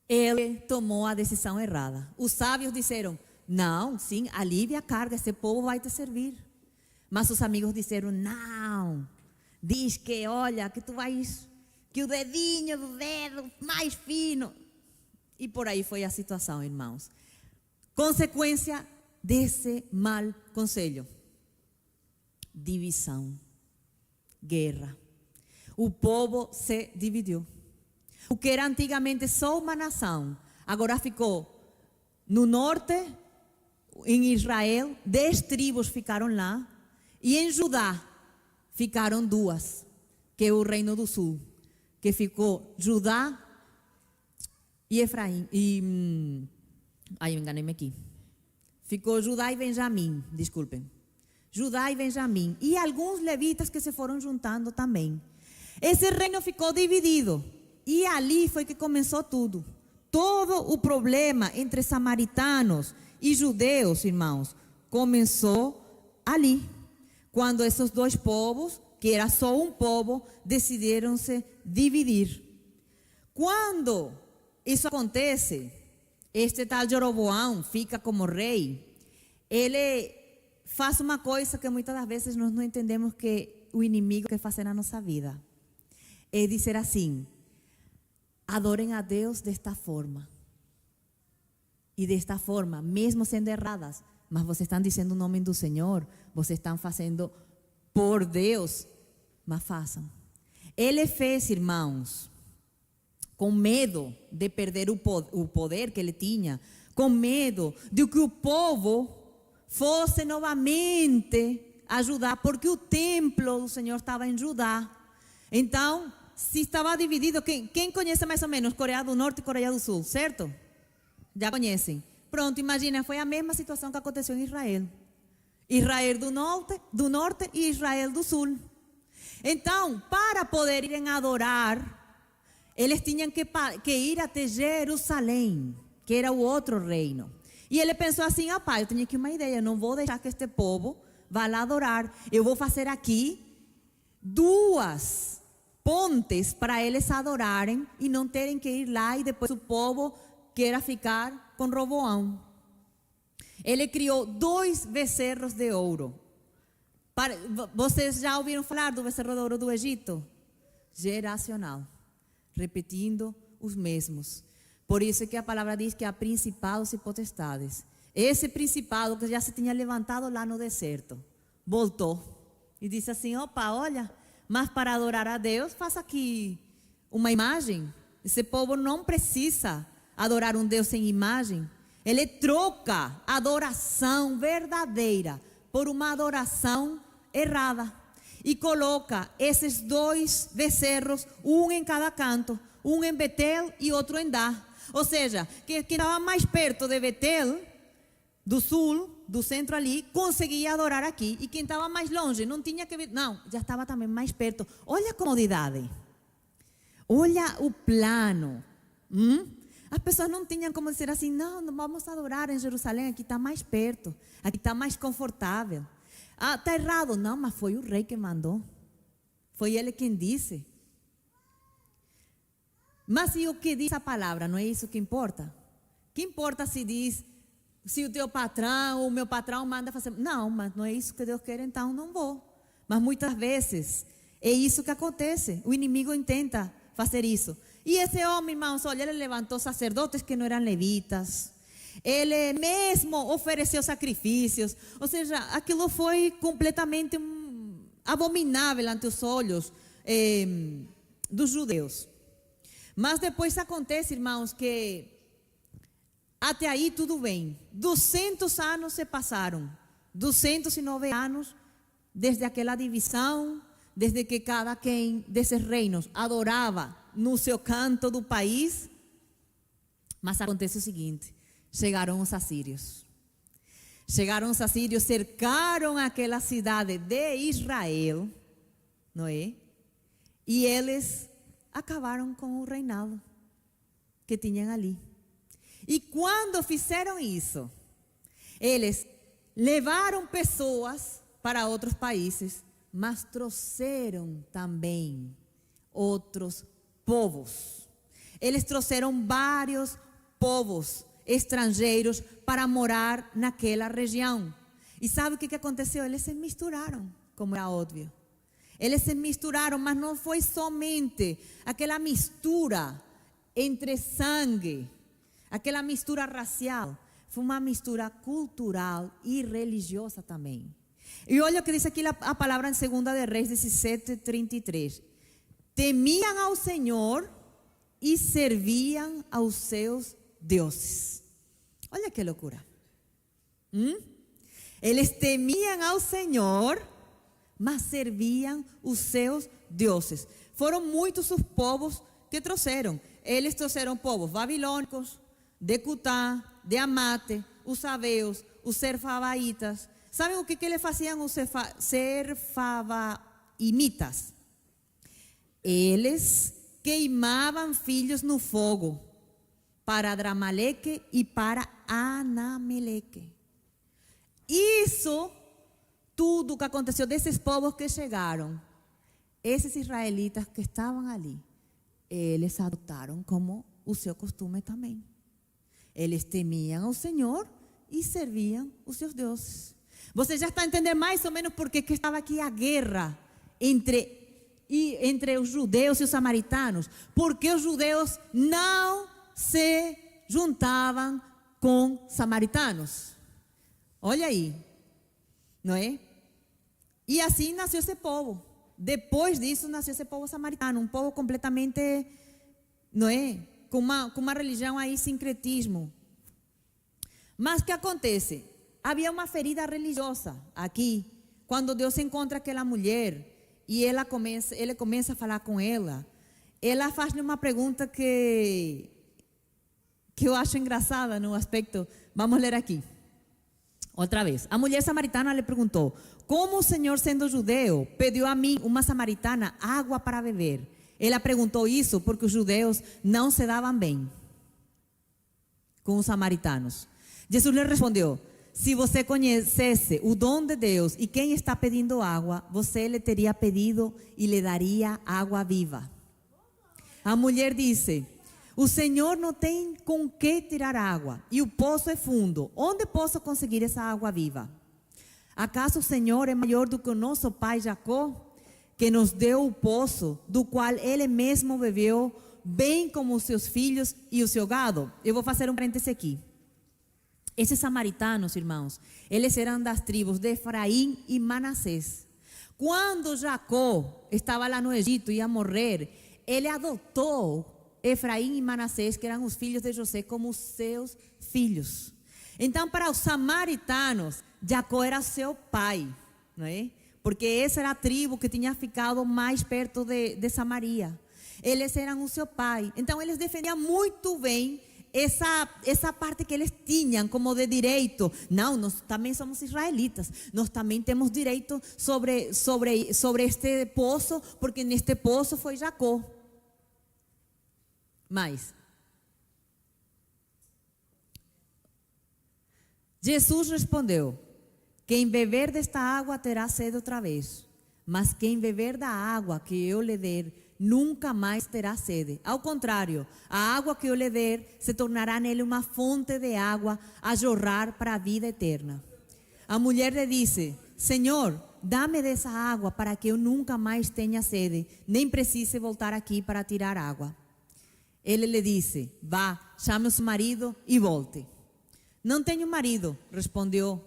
Ele tomou a decisão errada. Os sábios disseram: não, sim, alivia a carga, esse povo vai te servir. Mas os amigos disseram: não, diz que, olha, que tu vais, que o dedinho do dedo mais fino. E por aí foi a situação, irmãos. Consequência desse mau conselho: divisão, guerra. O povo se dividiu. O que era antigamente só uma nação, agora ficou no norte, em Israel, 10 tribos ficaram lá. E em Judá ficaram 2, que é o reino do sul, que ficou Judá e Efraim. Ai, eu enganei-me aqui. Ficou Judá e Benjamim, desculpem. Judá e Benjamim. E alguns levitas que se foram juntando também. Esse reino ficou dividido. E ali foi que começou tudo. Todo o problema entre samaritanos e judeus, irmãos, começou ali. Quando esses dois povos que era só um povo, decidiram se dividir. Quando isso acontece, este tal Jeroboão fica como rei. Ele faz uma coisa que muitas das vezes nós não entendemos que o inimigo quer fazer na nossa vida. É dizer assim: adorem a Deus desta forma. E desta forma, mesmo sendo erradas, mas vocês estão dizendo o nome do Senhor, vocês estão fazendo por Deus, mas façam. Ele fez, irmãos, com medo de perder o poder que ele tinha, com medo de que o povo fosse novamente ajudar, porque o templo do Senhor estava em Judá. Então, se estava dividido, quem conhece mais ou menos Coreia do Norte e Coreia do Sul, certo? Já conhecem. Pronto, imagina, foi a mesma situação que aconteceu em Israel. Israel do norte e Israel do sul. Então, para poder irem adorar, eles tinham que ir até Jerusalém, que era o outro reino. E ele pensou assim: pai, eu tenho aqui uma ideia, não vou deixar que este povo vá lá adorar. Eu vou fazer aqui 2 pontes para eles adorarem e não terem que ir lá e depois o povo queira ficar com Roboão. Ele criou 2 becerros de ouro. Vocês já ouviram falar do becerro de ouro do Egito? Geracional. Repetindo os mesmos. Por isso que a palavra diz que há principados e potestades. Esse principado que já se tinha levantado lá no deserto, voltou e disse assim: olha, mas para adorar a Deus, faça aqui uma imagem. Esse povo não precisa adorar um Deus sem imagem. Ele troca a adoração verdadeira por uma adoração errada. E coloca esses 2 becerros, um em cada canto, um em Betel e outro em Dan. Ou seja, quem estava mais perto de Betel, do sul, do centro ali, conseguia adorar aqui. E quem estava mais longe, não tinha que vir, não, já estava também mais perto. Olha a comodidade. Olha o plano. As pessoas não tinham como dizer assim: não vamos adorar em Jerusalém, aqui está mais perto, aqui está mais confortável. Está errado. Não, mas foi o rei que mandou. Foi ele quem disse. Mas e o que diz a palavra? Não é isso que importa? Que importa se diz, se o teu patrão, o meu patrão manda fazer? Não, mas não é isso que Deus quer, então não vou. Mas muitas vezes é isso que acontece. O inimigo tenta fazer isso. E esse homem, irmãos, olha, ele levantou sacerdotes que não eram levitas. Ele mesmo ofereceu sacrifícios. Ou seja, aquilo foi completamente abominável ante os olhos dos judeus. Mas depois acontece, irmãos, que até aí tudo bem. 200 anos se passaram. 209 anos desde aquela divisão, desde que cada quem desses reinos adorava no seu canto do país. Mas acontece o seguinte: chegaram os assírios. Chegaram os assírios, cercaram aquela cidade de Israel, não é? E eles acabaram com o reinado que tinham ali. E quando fizeram isso, eles levaram pessoas para outros países, mas trouxeram também outros povos. Eles trouxeram vários povos estrangeiros para morar naquela região. E sabe o que aconteceu? Eles se misturaram, como é óbvio. Eles se misturaram, mas não foi somente aquela mistura entre sangue, aquela mistura racial. Foi uma mistura cultural e religiosa também. E olha o que diz aqui a palavra em 2 de Reis 17:33. Temiam ao Senhor e serviam aos seus deuses. Olha que loucura. Eles temiam ao Senhor, mas serviam os seus deuses. Foram muitos os povos que trouxeram. Eles trouxeram povos babilônicos, de Cutá, de Amate, os sabeus, os serfavaitas. Sabem o que eles faziam os serfavaimitas? Eles queimavam filhos no fogo para Adramaleque e para Anameleque. Isso tudo que aconteceu desses povos que chegaram esses israelitas que estavam ali, eles adotaram como o seu costume também. Eles temiam ao Senhor e serviam os seus deuses. Você já está entendendo mais ou menos por que estava aqui a guerra entre os judeus e os samaritanos? Porque os judeus não se juntavam com samaritanos. Olha aí, não é? E assim nasceu esse povo. Depois disso nasceu esse povo samaritano, um povo completamente, não é? Com uma religião aí, sincretismo. Mas o que acontece? Havia uma ferida religiosa aqui, quando Deus encontra aquela mulher e ele começa a falar com ela. Ela faz uma pergunta que eu acho engraçada no aspecto. Vamos ler aqui. Outra vez. A mulher samaritana lhe perguntou: como o Senhor, sendo judeu, pediu a mim, uma samaritana, água para beber? Ela perguntou isso porque os judeus não se davam bem com os samaritanos. Jesus lhe respondeu: se você conhecesse o dom de Deus e quem está pedindo água, você lhe teria pedido e lhe daria água viva. A mulher disse: o Senhor não tem com que tirar água e o poço é fundo. Onde posso conseguir essa água viva? Acaso o Senhor é maior do que o nosso pai Jacó, que nos deu o poço, do qual ele mesmo bebeu, bem como os seus filhos e o seu gado? Eu vou fazer um parêntese aqui. Esses samaritanos, irmãos, eles eram das tribos de Efraim e Manassés. Quando Jacó estava lá no Egito e ia morrer, ele adotou Efraim e Manassés, que eram os filhos de José, como seus filhos. Então, para os samaritanos, Jacó era seu pai, não é? Porque essa era a tribo que tinha ficado mais perto de Samaria. Eles eram o seu pai. Então, eles defendiam muito bem essa parte que eles tinham como de direito. Não, nós também somos israelitas. Nós também temos direito sobre este poço, porque neste poço foi Jacó. Mas Jesus respondeu: quem beber desta água terá sede outra vez, mas quem beber da água que eu lhe der nunca mais terá sede. Ao contrário, a água que eu lhe der se tornará nele uma fonte de água a jorrar para a vida eterna. A mulher lhe disse: Senhor, dá-me dessa água para que eu nunca mais tenha sede, nem precise voltar aqui para tirar água. Ele lhe disse: vá, chame o seu marido e volte. Não tenho marido, respondeu.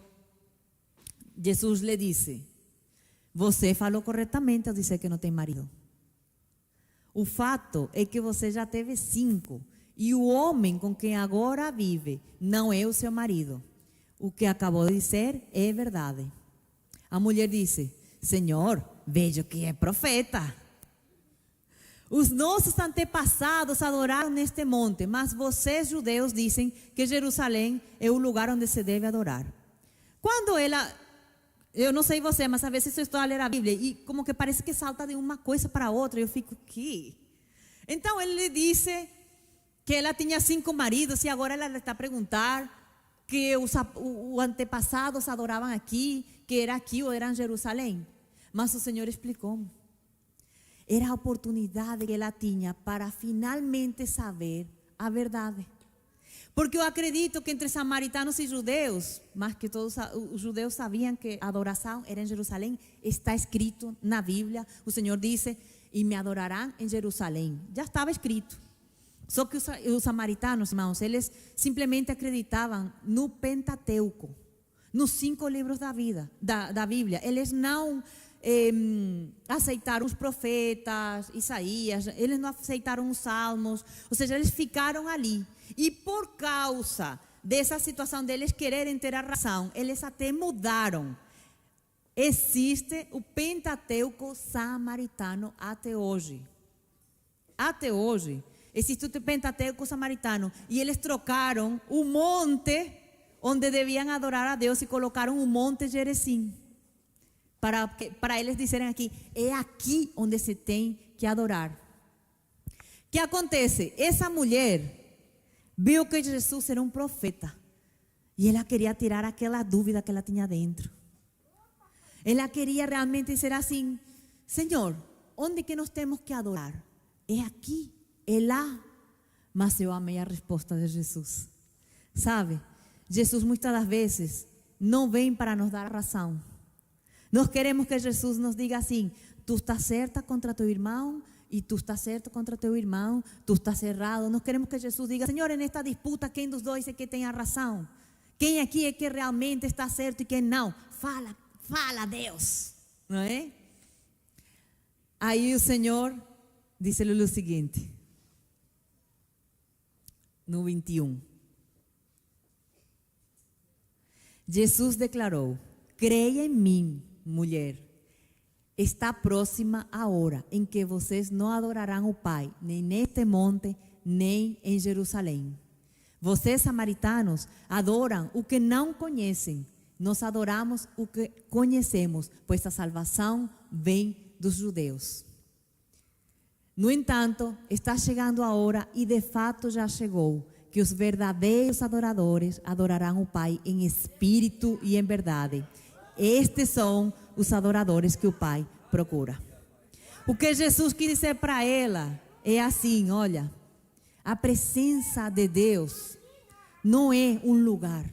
Jesus lhe disse: você falou corretamente ao dizer que não tem marido. O fato é que você já teve 5 e o homem com quem agora vive não é o seu marido. O que acabou de dizer é verdade. A mulher disse: Senhor, vejo que é profeta. Os nossos antepassados adoraram neste monte, mas vocês, judeus, dizem que Jerusalém é o lugar onde se deve adorar. Quando eu não sei você, mas às vezes eu estou a ler a Bíblia e como que parece que salta de uma coisa para outra, eu fico, que? Então ele lhe disse que ela tinha 5 maridos e agora ela está a perguntar que os antepassados adoravam aqui, que era aqui ou era em Jerusalém. Mas o Senhor explicou. Era a oportunidade que ela tinha para finalmente saber a verdade. Porque eu acredito que entre samaritanos e judeus, mas que todos os judeus sabiam que a adoração era em Jerusalém, está escrito na Bíblia. O Senhor disse: e me adorarão em Jerusalém. Já estava escrito. Só que os samaritanos, irmãos, eles simplesmente acreditavam no Pentateuco, nos 5 livros da Bíblia. Eles não aceitaram os profetas, Isaías, eles não aceitaram os salmos, ou seja, eles ficaram ali. E por causa dessa situação deles quererem ter a razão, eles até mudaram. Existe o Pentateuco samaritano até hoje. Até hoje existe o Pentateuco samaritano. E eles trocaram o monte onde deviam adorar a Deus e colocaram o monte Gerizim. Para eles dizerem aqui, é aqui onde se tem que adorar. O que acontece? Essa mulher viu que Jesus era um profeta e ela queria tirar aquela dúvida que ela tinha dentro. Ela queria realmente dizer assim: Senhor, onde que nós temos que adorar? É aqui, é lá. Mas eu amei a resposta de Jesus. Sabe, Jesus muitas das vezes não vem para nos dar razão. Nós queremos que Jesus nos diga assim: tu estás certa contra teu irmão, e tu estás certo contra teu irmão, tu estás errado. Nós queremos que Jesus diga: Senhor, nesta disputa, quem dos dois é que tem a razão? Quem aqui é que realmente está certo e quem não? Fala Deus, não é? Aí o Senhor disse-lhe o seguinte, no 21. Jesus declarou: creia em mim, mulher. Está próxima a hora em que vocês não adorarão o Pai, nem neste monte, nem em Jerusalém. Vocês, samaritanos, adoram o que não conhecem. Nós adoramos o que conhecemos, pois a salvação vem dos judeus. No entanto, está chegando a hora, e de fato já chegou, que os verdadeiros adoradores adorarão o Pai em espírito e em verdade. Estes são os adoradores que o Pai procura. O que Jesus quis dizer para ela é assim: olha, a presença de Deus não é um lugar.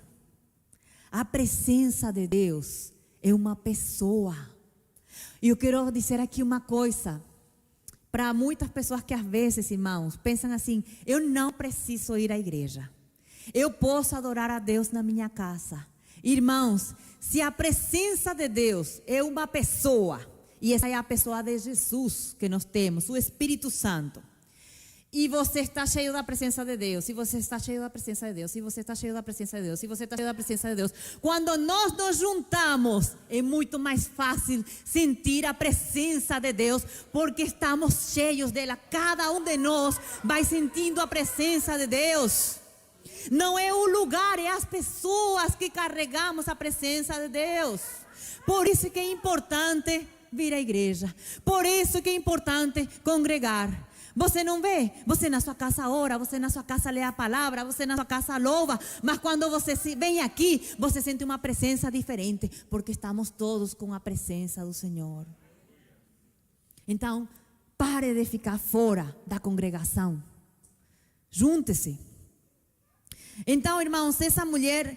A presença de Deus é uma pessoa. E eu quero dizer aqui uma coisa. Para muitas pessoas que às vezes, irmãos, pensam assim: eu não preciso ir à igreja. Eu posso adorar a Deus na minha casa. Irmãos, se a presença de Deus é uma pessoa, e essa é a pessoa de Jesus que nós temos, o Espírito Santo, e você está cheio da presença de Deus, e você está cheio da presença de Deus, e você está cheio da presença de Deus, e você está cheio da presença de Deus. Quando nós nos juntamos, é muito mais fácil sentir a presença de Deus, porque estamos cheios dela. Cada um de nós vai sentindo a presença de Deus. Não é o lugar, é as pessoas que carregamos a presença de Deus. Por isso que é importante vir à igreja. Por isso que é importante congregar. Você não vê? Você na sua casa ora, você na sua casa lê a palavra, você na sua casa louva. Mas quando você vem aqui, você sente uma presença diferente, porque estamos todos com a presença do Senhor. Então, pare de ficar fora da congregação. Junte-se. Então, irmãos, essa mulher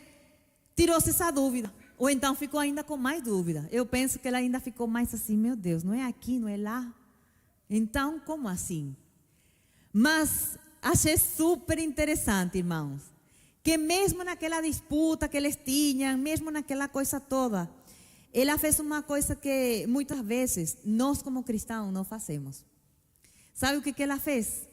tirou-se essa dúvida, ou então ficou ainda com mais dúvida. Eu penso que ela ainda ficou mais assim: meu Deus, não é aqui, não é lá? Então, como assim? Mas achei super interessante, irmãos, que mesmo naquela disputa que eles tinham, mesmo naquela coisa toda, ela fez uma coisa que muitas vezes nós como cristãos não fazemos. Sabe o que ela fez?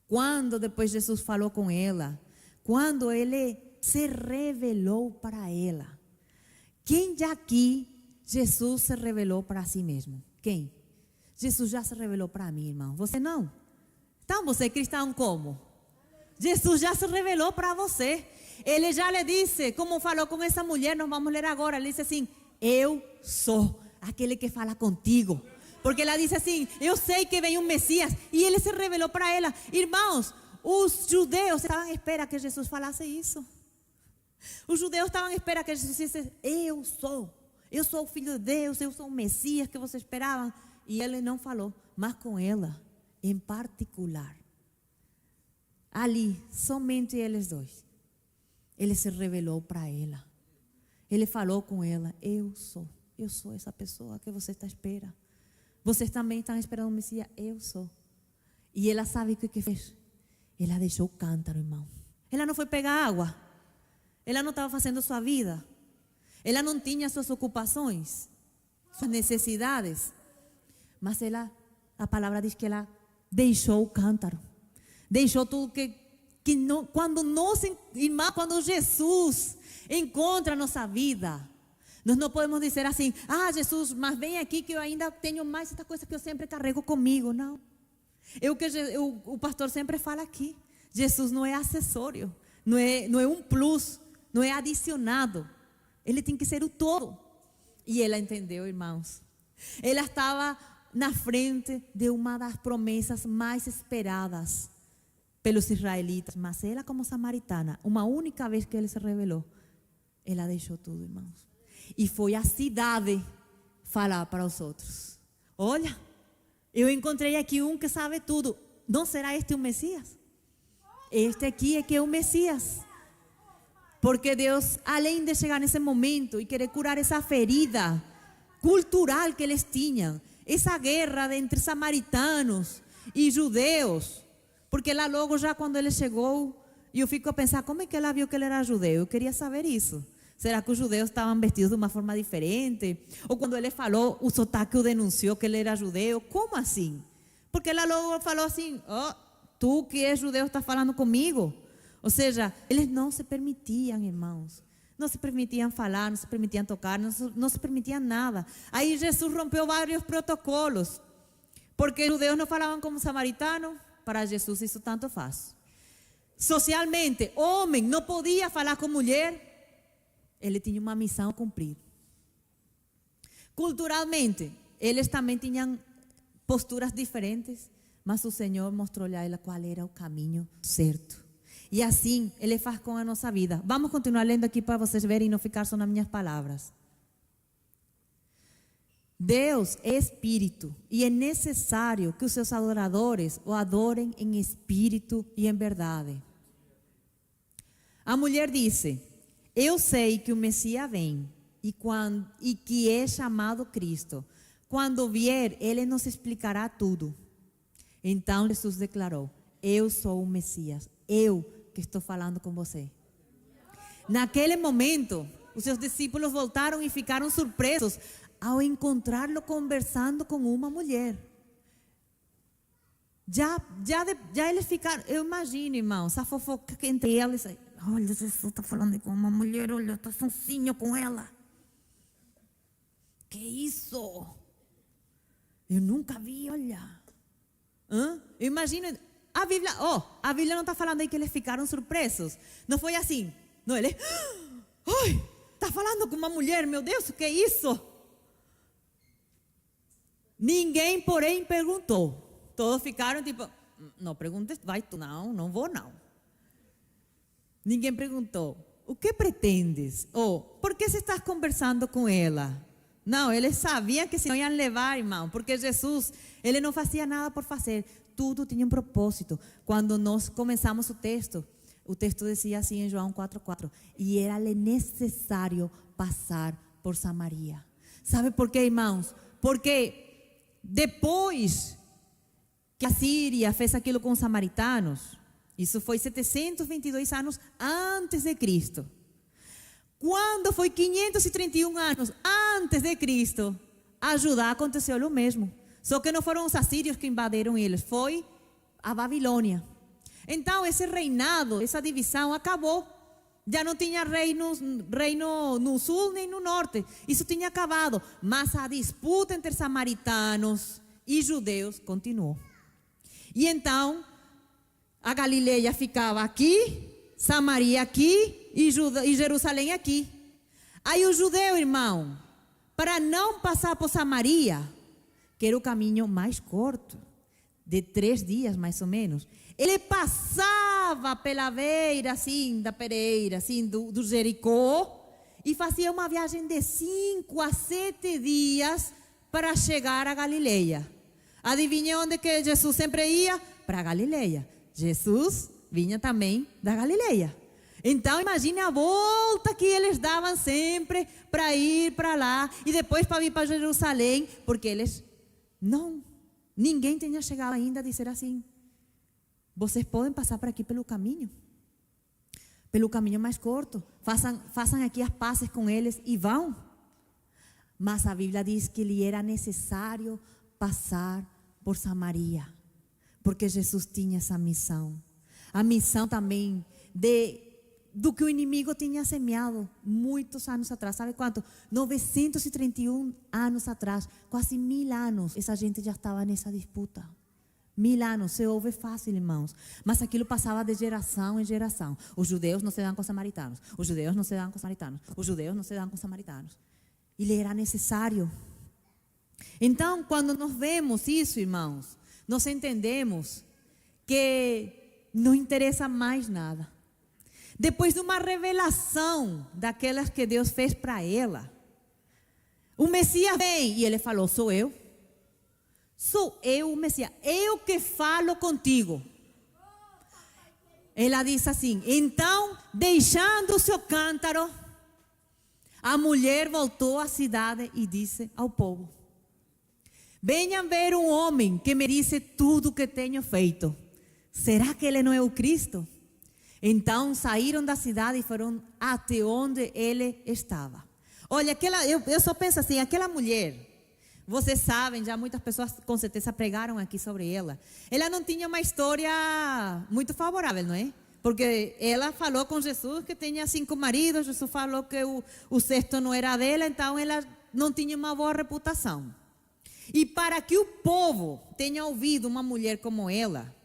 Quando depois Jesus falou com ela, quando ele se revelou para ela. Quem já aqui Jesus se revelou para si mesmo? Quem? Jesus já se revelou para mim, irmão. Você não? Então você é cristão como? Jesus já se revelou para você. Ele já lhe disse, como falou com essa mulher, nós vamos ler agora. Ele disse assim: eu sou aquele que fala contigo. Porque ela disse assim: eu sei que vem um Messias. E ele se revelou para ela. Irmãos, os judeus estavam à espera que Jesus falasse isso. Os judeus estavam à espera que Jesus disse: eu sou o Filho de Deus, eu sou o Messias que vocês esperavam. E ele não falou, mas com ela em particular. Ali, somente eles dois. Ele se revelou para ela. Ele falou com ela: eu sou essa pessoa que você está esperando. Vocês também estão esperando o Messias? Eu sou. E ela sabe o que fez? Ela deixou o cântaro, irmão. Ela não foi pegar água. Ela não estava fazendo sua vida. Ela não tinha suas ocupações, suas necessidades. Mas a palavra diz que ela deixou o cântaro. Deixou tudo que não, quando nós, irmã, quando Jesus encontra a nossa vida, nós não podemos dizer assim: ah, Jesus, mas vem aqui que eu ainda tenho mais esta coisa que eu sempre carrego comigo. Não. O pastor sempre fala aqui: Jesus não é acessório, não é um plus, não é adicionado. Ele tem que ser o todo. E ela entendeu, irmãos. Ela estava na frente de uma das promessas mais esperadas pelos israelitas. Mas ela, como samaritana, uma única vez que ele se revelou, ela deixou tudo, irmãos. E foi a cidade falar para os outros: olha, eu encontrei aqui um que sabe tudo. Não será este o Messias? Este aqui é que é o Messias. Porque Deus, além de chegar nesse momento e querer curar essa ferida cultural que eles tinham, essa guerra entre samaritanos e judeus, porque lá logo já quando ele chegou, eu fico a pensar, como é que ela viu que ele era judeu? Eu queria saber isso. Será que os judeus estavam vestidos de uma forma diferente? Ou quando ele falou, o sotaque o denunciou que ele era judeu? Como assim? Porque ela logo falou assim, oh, tu que és judeu estás falando comigo? Ou seja, eles não se permitiam, irmãos. Não se permitiam falar, não se permitiam tocar, não se permitiam nada. Aí Jesus rompeu vários protocolos. Porque os judeus não falavam como samaritanos, para Jesus isso tanto faz. Socialmente, homem não podia falar com mulher. Ele tinha uma missão a cumprir. Culturalmente, eles também tinham posturas diferentes, mas o Senhor mostrou-lhe a ela qual era o caminho certo. E assim Ele faz com a nossa vida. Vamos continuar lendo aqui para vocês verem e não ficar só nas minhas palavras. Deus é espírito e é necessário que os seus adoradores o adorem em espírito e em verdade. A mulher disse, eu sei que o Messias vem e que é chamado Cristo. Quando vier, Ele nos explicará tudo. Então Jesus declarou, eu sou o Messias, eu que estou falando com você. Naquele momento, os seus discípulos voltaram e ficaram surpresos ao encontrá-lo conversando com uma mulher. Já eles ficaram, eu imagino, irmão, essa fofoca entre eles. Olha, Jesus está falando com uma mulher, olha, está sonsinho com ela. Que isso? Eu nunca vi, olha. Eu imagino, a Bíblia não está falando aí que eles ficaram surpresos. Não foi assim. Não, ele, está falando com uma mulher, meu Deus, o que é isso? Ninguém, porém, perguntou. Todos ficaram tipo, não perguntes, vai tu, não vou não. Ninguém perguntou, o que pretendes? Por que você está conversando com ela? Não, eles sabiam que se não iam levar, irmão, porque Jesus, Ele não fazia nada por fazer, tudo tinha um propósito. Quando nós começamos o texto dizia assim em João 4:4, e era-lhe necessário passar por Samaria. Sabe por quê, irmãos? Porque depois que a Síria fez aquilo com os samaritanos, isso foi 722 anos antes de Cristo. Quando foi 531 anos antes de Cristo, a Judá aconteceu o mesmo. Só que não foram os assírios que invadiram eles, foi a Babilônia. Então esse reinado, essa divisão acabou. Já não tinha reino no sul nem no norte. Isso tinha acabado. Mas a disputa entre samaritanos e judeus continuou. E então a Galileia ficava aqui, Samaria aqui e Jerusalém aqui. Aí o judeu, irmão, para não passar por Samaria, que era o caminho mais curto, de 3 dias mais ou menos, ele passava pela beira assim, da pereira, assim, do Jericó, e fazia uma viagem de 5 a 7 dias para chegar a Galileia. Adivinha onde que Jesus sempre ia? Para a Galileia. Jesus vinha também da Galileia. Então imagine a volta que eles davam sempre para ir para lá e depois para vir para Jerusalém, porque eles ninguém tinha chegado ainda a dizer assim, vocês podem passar por aqui pelo caminho mais curto, façam aqui as pazes com eles e vão. Mas a Bíblia diz que lhe era necessário passar por Samaria, porque Jesus tinha essa missão. A missão também do que o inimigo tinha semeado muitos anos atrás. Sabe quanto? 931 anos atrás, quase 1000 anos, essa gente já estava nessa disputa. 1000 anos, se ouve fácil, irmãos. Mas aquilo passava de geração em geração. Os judeus não se dão com os samaritanos. Os judeus não se dão com os samaritanos. Os judeus não se dão com os samaritanos. E lhe era necessário. Então, quando nós vemos isso, irmãos, nós entendemos que não interessa mais nada. Depois de uma revelação daquelas que Deus fez para ela, o Messias vem e ele falou, sou eu. sou eu o Messias, eu que falo contigo. Ela diz assim: então, deixando o seu cântaro, a mulher voltou à cidade e disse ao povo: venham ver um homem que me disse tudo o que tenho feito. Será que ele não é o Cristo? Então saíram da cidade e foram até onde ele estava. Olha, eu só penso assim, aquela mulher, vocês sabem, já muitas pessoas com certeza pregaram aqui sobre ela. Ela não tinha uma história muito favorável, não é? Porque ela falou com Jesus que tinha 5 maridos, Jesus falou que o sexto não era dela, então ela não tinha uma boa reputação. E para que o povo tenha ouvido uma mulher como ela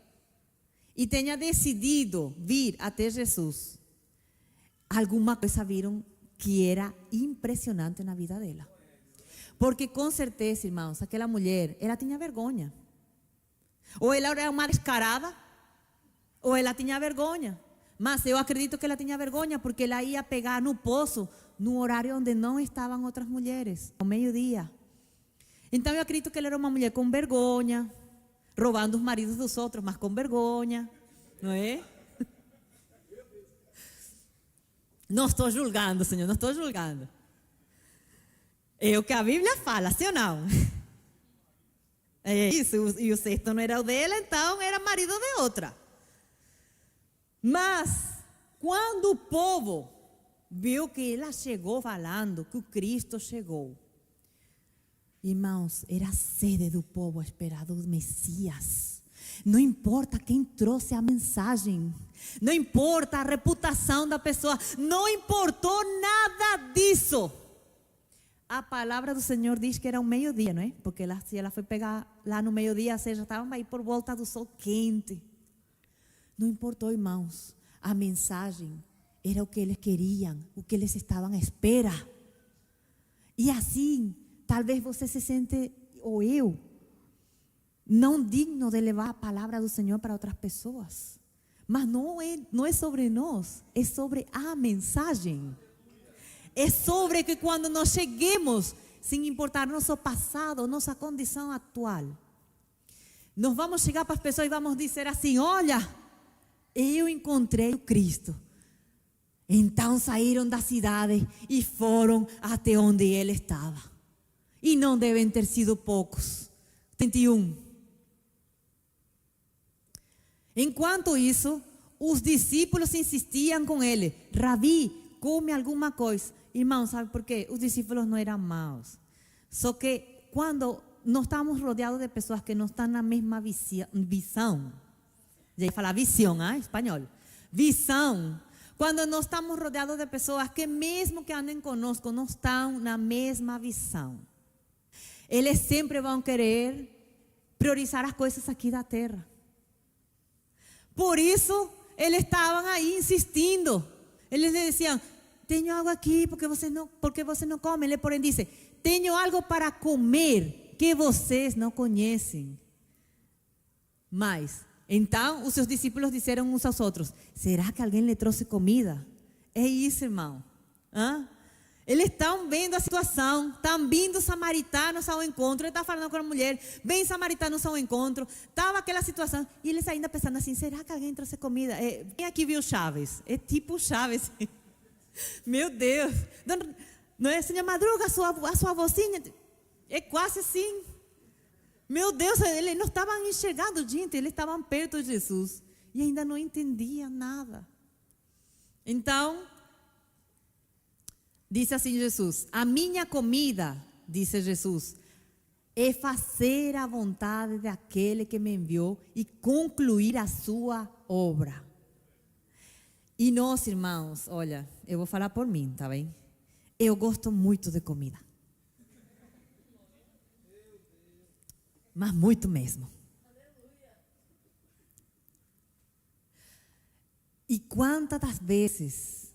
e tenha decidido vir até Jesus, alguma coisa viram que era impressionante na vida dela. Porque com certeza, irmãos, aquela mulher, ela tinha vergonha. Ou ela era uma descarada, ou ela tinha vergonha. Mas eu acredito que ela tinha vergonha porque ela ia pegar no poço, no horário onde não estavam outras mulheres, ao meio-dia. Então eu acredito que ela era uma mulher com vergonha, roubando os maridos dos outros, mas com vergonha, não é? Não estou julgando, Senhor, não estou julgando. É o que a Bíblia fala, sim ou não? É isso, e o sexto não era o dela, então era marido de outra. Mas, quando o povo viu que ela chegou falando, que o Cristo chegou, irmãos, era a sede do povo a esperar do Messias. Não importa quem trouxe a mensagem, não importa a reputação da pessoa, não importou nada disso. A palavra do Senhor diz que era um meio-dia, não é? Porque se ela foi pegar lá no meio-dia, já estavam aí por volta do sol quente. Não importou, irmãos, a mensagem era o que eles queriam, o que eles estavam à espera. E assim, talvez você se sente, ou eu, não digno de levar a palavra do Senhor para outras pessoas. Mas não é sobre nós, é sobre a mensagem. É sobre que quando nós cheguemos, sem importar nosso passado, nossa condição atual, nós vamos chegar para as pessoas e vamos dizer assim: olha, eu encontrei o Cristo. Então saíram da cidade e foram até onde ele estava. E não devem ter sido poucos. 31. Enquanto isso, os discípulos insistiam com ele: Rabi, come alguma coisa. Irmãos, sabe por quê? Os discípulos não eram maus. Só que quando nós estamos rodeados de pessoas que não estão na mesma visão, já ia falar visão, em espanhol. Visão. Quando nós estamos rodeados de pessoas que mesmo que andem conosco, não estão na mesma visão, eles sempre vão querer priorizar as coisas aqui da terra. Por isso, eles estavam aí insistindo. Eles diziam: tenho algo aqui, porque você não come. Ele, porém, disse: tenho algo para comer que vocês não conhecem. Mas, então, os seus discípulos disseram uns aos outros: será que alguém lhe trouxe comida? É isso, irmão. Eles estão vendo a situação, estão vindo samaritanos ao encontro. Ele está falando com a mulher, vem samaritanos ao encontro. Estava aquela situação, e eles ainda pensando assim: será que alguém trouxe comida? Quem aqui viu Chaves? É tipo Chaves. Meu Deus, não é, senhor Madruga, a sua vozinha? É quase assim. Meu Deus, eles não estavam enxergando, gente, eles estavam perto de Jesus e ainda não entendiam nada. Então, disse assim Jesus: a minha comida, disse Jesus, é fazer a vontade daquele que me enviou e concluir a sua obra. E nós, irmãos, olha, eu vou falar por mim, tá bem? Eu gosto muito de comida. Mas muito mesmo. E quantas das vezes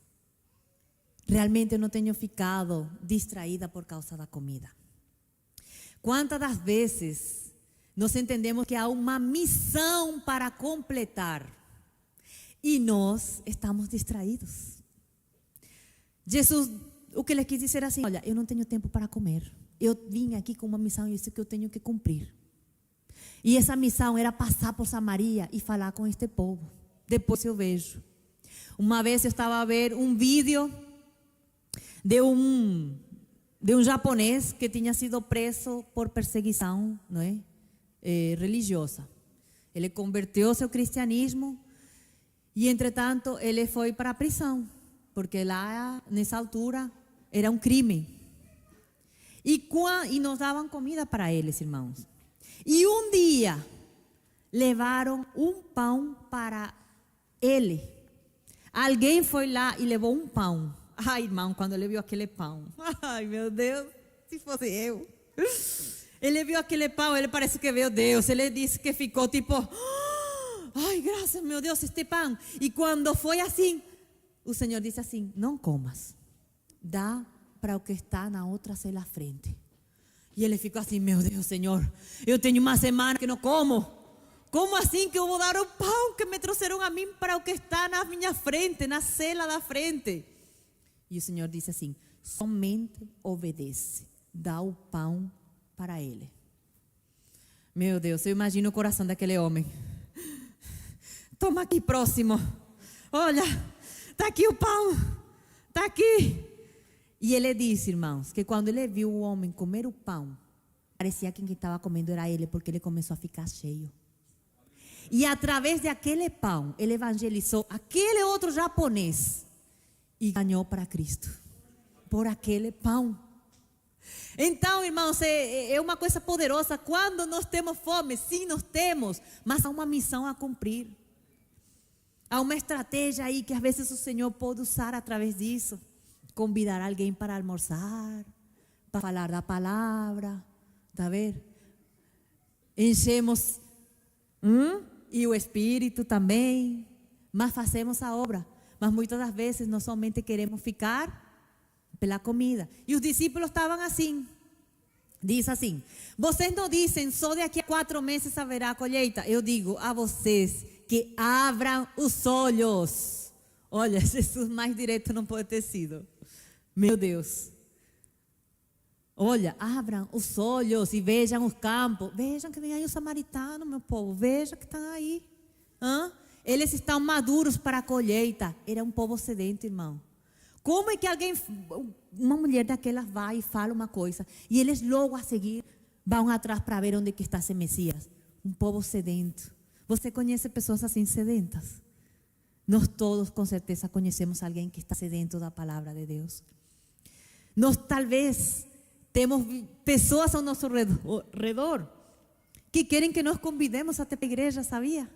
realmente eu não tenho ficado distraída por causa da comida? Quantas das vezes nós entendemos que há uma missão para completar e nós estamos distraídos? Jesus, o que ele quis dizer assim: olha, eu não tenho tempo para comer. Eu vim aqui com uma missão e isso que eu tenho que cumprir. E essa missão era passar por Samaria e falar com este povo. Depois eu vejo. Uma vez eu estava a ver um vídeo de um japonês que tinha sido preso por perseguição, não é? Religiosa. Ele converteu-se ao cristianismo e, entretanto, ele foi para a prisão, porque lá, nessa altura, era um crime. E nos davam comida para eles, irmãos. E um dia, levaram um pão para ele. Alguém foi lá e levou um pão. Ai, irmão, quando ele viu aquele pão. Ai, meu Deus, se fosse eu. Ele viu aquele pão, ele parece que viu Deus. Ele disse que ficou tipo, ai, graças, meu Deus, este pão. E quando foi assim, o Senhor disse assim: não comas, dá para o que está na outra cela à frente. E ele ficou assim: meu Deus, Senhor, eu tenho uma semana que não como. Como assim que eu vou dar o pão que me trouxeram a mim para o que está na minha frente, na cela da frente? E o Senhor disse assim: somente obedece, dá o pão para ele. Meu Deus, eu imagino o coração daquele homem. Toma aqui próximo. Olha, está aqui o pão. Está aqui. E ele disse, irmãos, que quando ele viu o homem comer o pão, parecia que quem estava comendo era ele, porque ele começou a ficar cheio. E através daquele pão, ele evangelizou aquele outro japonês e ganhou para Cristo por aquele pão. Então, irmãos, é uma coisa poderosa. Quando nós temos fome, sim, nós temos, mas há uma missão a cumprir. Há uma estratégia aí que às vezes o Senhor pode usar através disso. Convidar alguém para almoçar, para falar da palavra, tá vendo? Enchemos e o Espírito também, mas fazemos a obra. Mas muitas das vezes nós somente queremos ficar pela comida. E os discípulos estavam assim. Diz assim: vocês não dizem, só daqui a 4 meses haverá colheita. Eu digo a vocês que abram os olhos. Olha, Jesus mais direto não pode ter sido. Meu Deus. Olha, abram os olhos e vejam os campos. Vejam que vem aí o samaritano, meu povo. Vejam que estão aí. Eles estão maduros para a colheita. Era um povo sedento, irmão. Como é que uma mulher daquelas vai e fala uma coisa e eles logo a seguir vão atrás para ver onde que está esse Messias? Um povo sedento. Você conhece pessoas assim sedentas? Nós todos com certeza conhecemos alguém que está sedento da palavra de Deus. Nós talvez temos pessoas ao nosso redor que querem que nós convidemos até a igreja, sabia?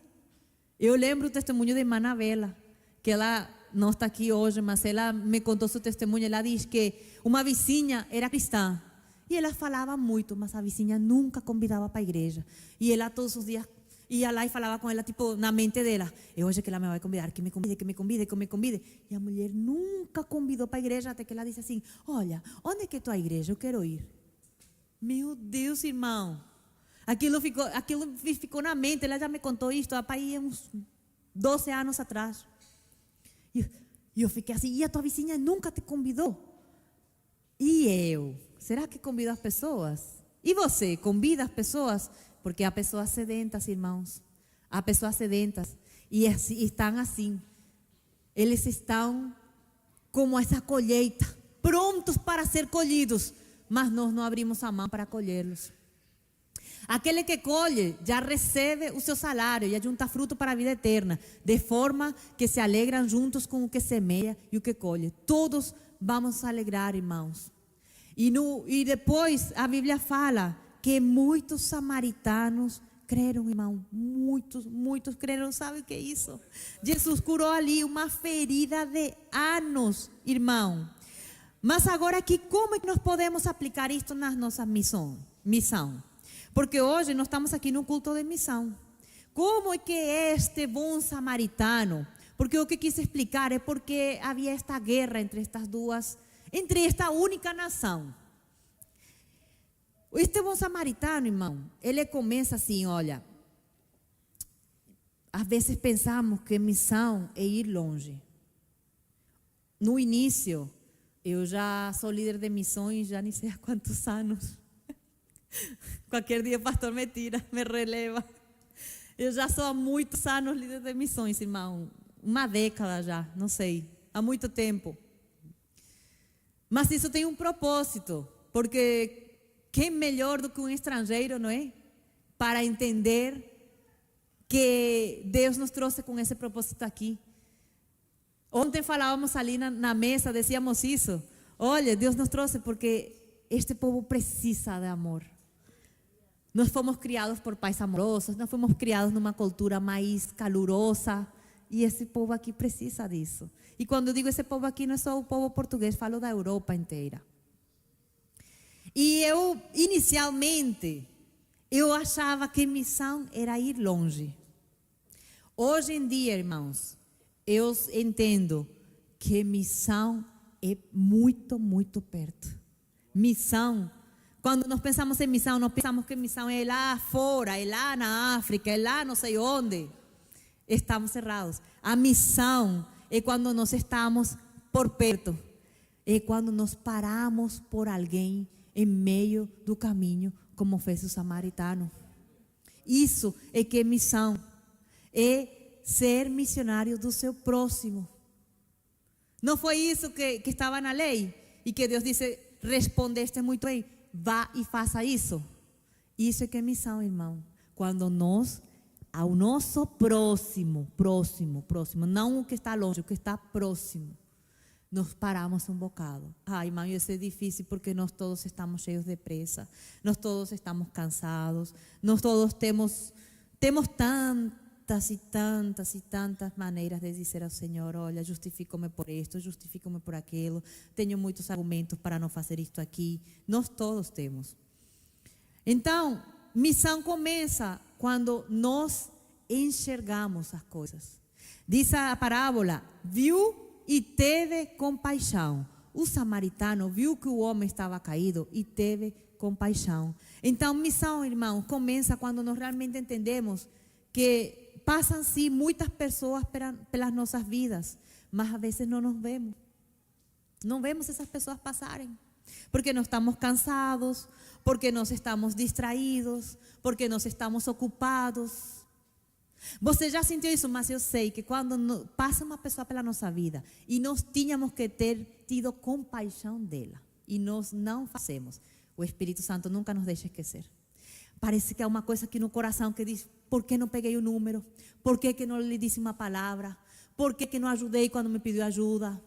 Eu lembro o testemunho de irmã Anabela, que ela não está aqui hoje, mas ela me contou seu testemunho. Ela diz que uma vizinha era cristã e ela falava muito, mas a vizinha nunca convidava para a igreja. E ela todos os dias ia lá e falava com ela, tipo, na mente dela: eu hoje que ela me vai convidar, que me convide, que me convide, que me convide. E a mulher nunca convidou para a igreja, até que ela disse assim: olha, onde é que é tua igreja? Eu quero ir. Meu Deus, irmão, aquilo ficou na mente. Ela já me contou isso há uns 12 anos atrás. E eu fiquei assim: e a tua vizinha nunca te convidou? E eu? Será que convido as pessoas? E você, convida as pessoas? Porque há pessoas sedentas, irmãos. Há pessoas sedentas. E estão assim. Eles estão como essa colheita, prontos para ser colhidos. Mas nós não abrimos a mão para colhê-los. Aquele que colhe já recebe o seu salário, já junta fruto para a vida eterna, de forma que se alegram juntos com o que semeia e o que colhe. Todos vamos se alegrar, irmãos. E depois a Bíblia fala que muitos samaritanos creram, irmão. Muitos creram. Sabe o que é isso? Jesus curou ali uma ferida de anos, irmão. Mas agora aqui, como é que nós podemos aplicar isto nas nossas missão? Porque hoje nós estamos aqui no culto de missão. Como é que é este bom samaritano? Porque o que quis explicar é porque havia esta guerra entre esta única nação. Este bom samaritano, irmão, ele começa assim, olha. Às vezes pensamos que missão é ir longe. No início, eu já sou líder de missões, já nem sei há quantos anos. Qualquer dia o pastor me tira, me releva. Eu já sou há muitos anos líder de missões, irmão. Uma década já, não sei. Há muito tempo. Mas isso tem um propósito. Porque quem melhor do que um estrangeiro, não é? Para entender que Deus nos trouxe com esse propósito aqui. Ontem falávamos ali na mesa, decíamos isso. Olha, Deus nos trouxe porque este povo precisa de amor. Nós fomos criados por pais amorosos, nós fomos criados numa cultura mais calurosa e esse povo aqui precisa disso. E quando eu digo esse povo aqui, não é só o povo português, falo da Europa inteira. E eu, inicialmente, eu achava que missão era ir longe. Hoje em dia, irmãos, eu entendo que missão é muito, muito perto. Missão, quando nós pensamos em missão, nós pensamos que missão é lá fora, é lá na África, é lá não sei onde. Estamos errados. A missão é quando nós estamos por perto. É quando nós paramos por alguém em meio do caminho, como fez o samaritano. Isso é que é missão. É ser missionário do seu próximo. Não foi isso que estava na lei? E que Deus disse, respondeste muito bem, vá e faça isso. Isso é que é missão, irmão. Quando nós, ao nosso próximo, não o que está longe, o que está próximo, nós paramos um bocado. Ai, irmão, isso é difícil porque nós todos estamos cheios de pressa, nós todos estamos cansados, nós todos temos tantas e tantas maneiras de dizer ao Senhor, olha, justifico-me por isto, justifico-me por aquilo, tenho muitos argumentos para não fazer isto aqui. Nós todos temos. Então, missão começa quando nós enxergamos as coisas. Diz a parábola, viu e teve compaixão. O samaritano viu que o homem estava caído e teve compaixão. Então, missão, irmão, começa quando nós realmente entendemos que passam sim muitas pessoas pelas nossas vidas, mas às vezes não nos vemos. Não vemos essas pessoas passarem. Porque nós estamos cansados, porque nós estamos distraídos, porque nós estamos ocupados. Você já sentiu isso, mas eu sei que quando passa uma pessoa pela nossa vida e nós tínhamos que ter tido compaixão dela e nós não fazemos, o Espírito Santo nunca nos deixa esquecer. Parece que há uma coisa aqui no coração que diz, por que não peguei o número? Por que não lhe disse uma palavra? Por que não ajudei quando me pediu ajuda?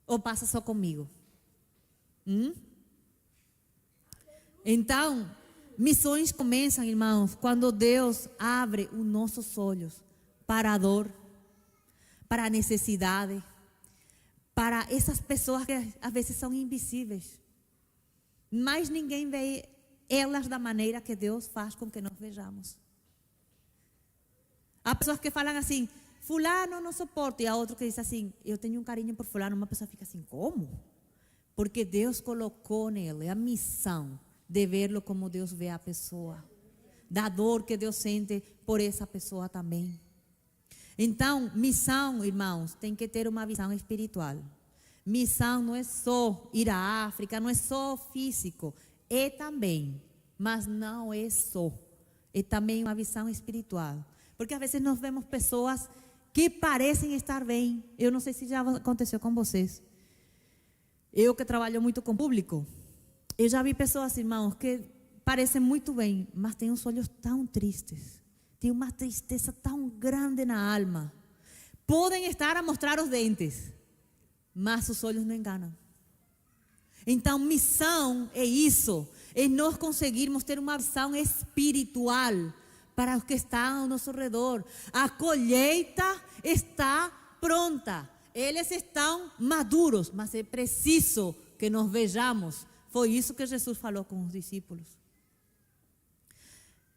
Ou passa só comigo? Então, missões começam, irmãos, quando Deus abre os nossos olhos para a dor, para a necessidade, para essas pessoas que às vezes são invisíveis. Mas ninguém vê elas da maneira que Deus faz com que nós vejamos. Há pessoas que falam assim, fulano não suporto, e há outro que diz assim, eu tenho um carinho por fulano. Uma pessoa fica assim, como? Porque Deus colocou nele a missão de vê-lo como Deus vê a pessoa, da dor que Deus sente por essa pessoa também. Então, missão, irmãos, tem que ter uma visão espiritual. Missão não é só ir à África, não é só físico, é também, mas não é só, é também uma visão espiritual. Porque às vezes nós vemos pessoas que parecem estar bem. Eu não sei se já aconteceu com vocês. Eu que trabalho muito com público, eu já vi pessoas, irmãos, que parecem muito bem, mas têm os olhos tão tristes. Tem uma tristeza tão grande na alma. Podem estar a mostrar os dentes, mas os olhos não enganam. Então, missão é isso. É nós conseguirmos ter uma visão espiritual para os que estão ao nosso redor. A colheita está pronta. Eles estão maduros, mas é preciso que nos vejamos. Foi isso que Jesus falou com os discípulos.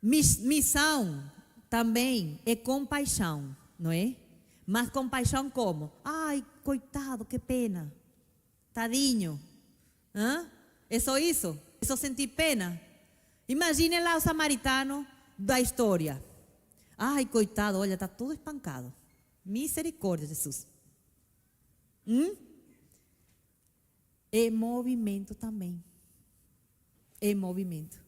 Missão também é compaixão, não é? Mas compaixão como? Ai, coitado, que pena. Tadinho. É só isso? É só sentir pena? Imagine lá o samaritano da história. Ai, coitado, olha, está todo espancado. Misericórdia, Jesus. É movimento também. É movimento.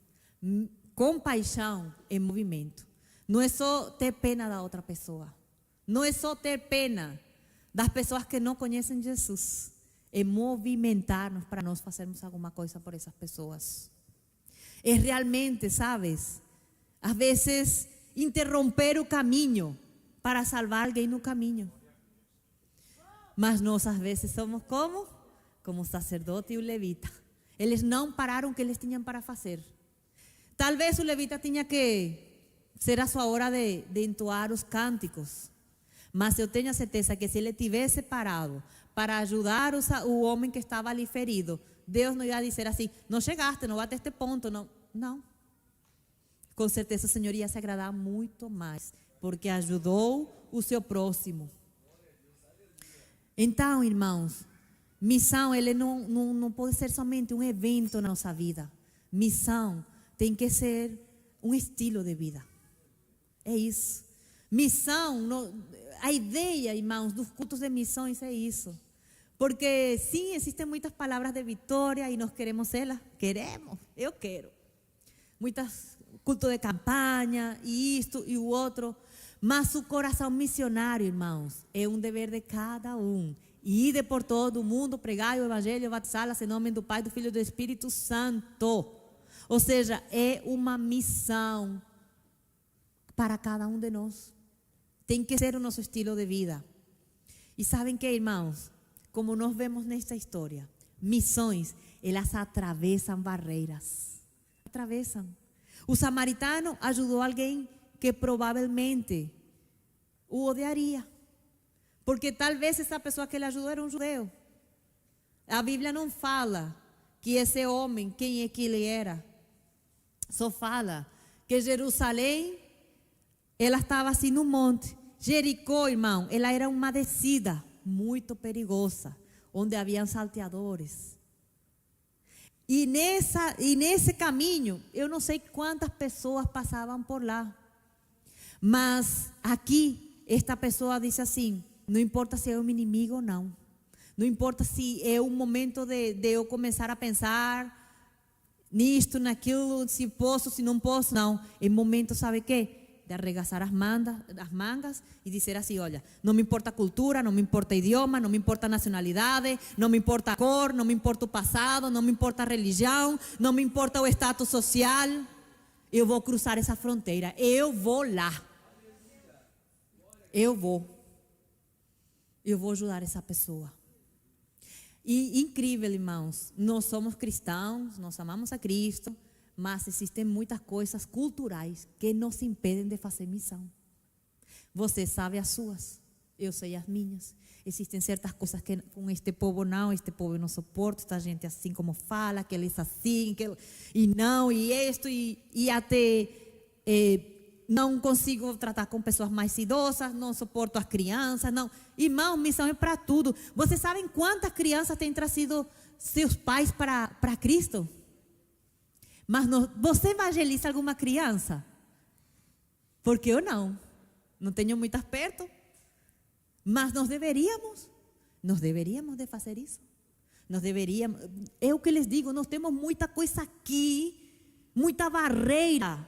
Compaixão é movimento. Não é só ter pena da outra pessoa. Não é só ter pena das pessoas que não conhecem Jesus. É movimentar-nos para nós fazermos alguma coisa por essas pessoas. É realmente, sabes, às vezes interromper o caminho para salvar alguém no caminho. Mas nós às vezes somos como? Como o sacerdote e o levita. Eles não pararam o que eles tinham para fazer. Talvez o levita tinha que ser a sua hora de entoar os cânticos. Mas eu tenho a certeza que se ele tivesse parado para ajudar o homem que estava ali ferido, Deus não ia dizer assim, não chegaste, não bate este ponto. Não, não. Com certeza o Senhor ia se agradar muito mais, porque ajudou o seu próximo. Então, irmãos, missão ele não pode ser somente um evento na nossa vida. Missão tem que ser um estilo de vida. É isso. Missão, a ideia, irmãos, dos cultos de missões é isso. Porque sim, existem muitas palavras de vitória e nós queremos elas. Queremos, eu quero. Muitas cultos de campanha e isto e o outro. Mas o coração missionário, irmãos, é um dever de cada um. Ide por todo o mundo, pregai o evangelho, batizá-las em nome do Pai, do Filho e do Espírito Santo. Ou seja, é uma missão para cada um de nós. Tem que ser o nosso estilo de vida. E sabem que, irmãos, como nós vemos nesta história, missões, elas atravessam barreiras. Atravessam. O samaritano ajudou alguém que provavelmente o odiaria. Porque talvez essa pessoa que ele ajudou era um judeu. A Bíblia não fala que esse homem, quem é que ele era. Só fala que Jerusalém, ela estava assim no monte. Jericó, irmão, ela era uma descida muito perigosa, onde haviam salteadores. E nesse caminho, eu não sei quantas pessoas passavam por lá. Mas aqui, esta pessoa disse assim, não importa se é um inimigo ou não. Não importa se é um momento de eu começar a pensar nisto, naquilo, se posso, se não posso, não. É momento, sabe o quê? De arregaçar as mangas e dizer assim, olha, não me importa a cultura, não me importa o idioma, não me importa a nacionalidade, não me importa a cor, não me importa o passado, não me importa a religião, não me importa o status social. Eu vou cruzar essa fronteira, eu vou lá. Eu vou ajudar essa pessoa. E incrível, irmãos, nós somos cristãos, nós amamos a Cristo, mas existem muitas coisas culturais que nos impedem de fazer missão. Você sabe as suas, eu sei as minhas. Existem certas coisas que com este povo eu não suporto, esta gente assim como fala, que eles assim, e não, e isto, e até não consigo tratar com pessoas mais idosas, não suporto as crianças, não. Irmão, missão é para tudo. Vocês sabem quantas crianças têm trazido seus pais para Cristo? Mas você evangeliza alguma criança? Porque eu não tenho muitas perto. Mas nós deveríamos de fazer isso. Nós deveríamos, é o que les digo, nós temos muita coisa aqui, muita barreira.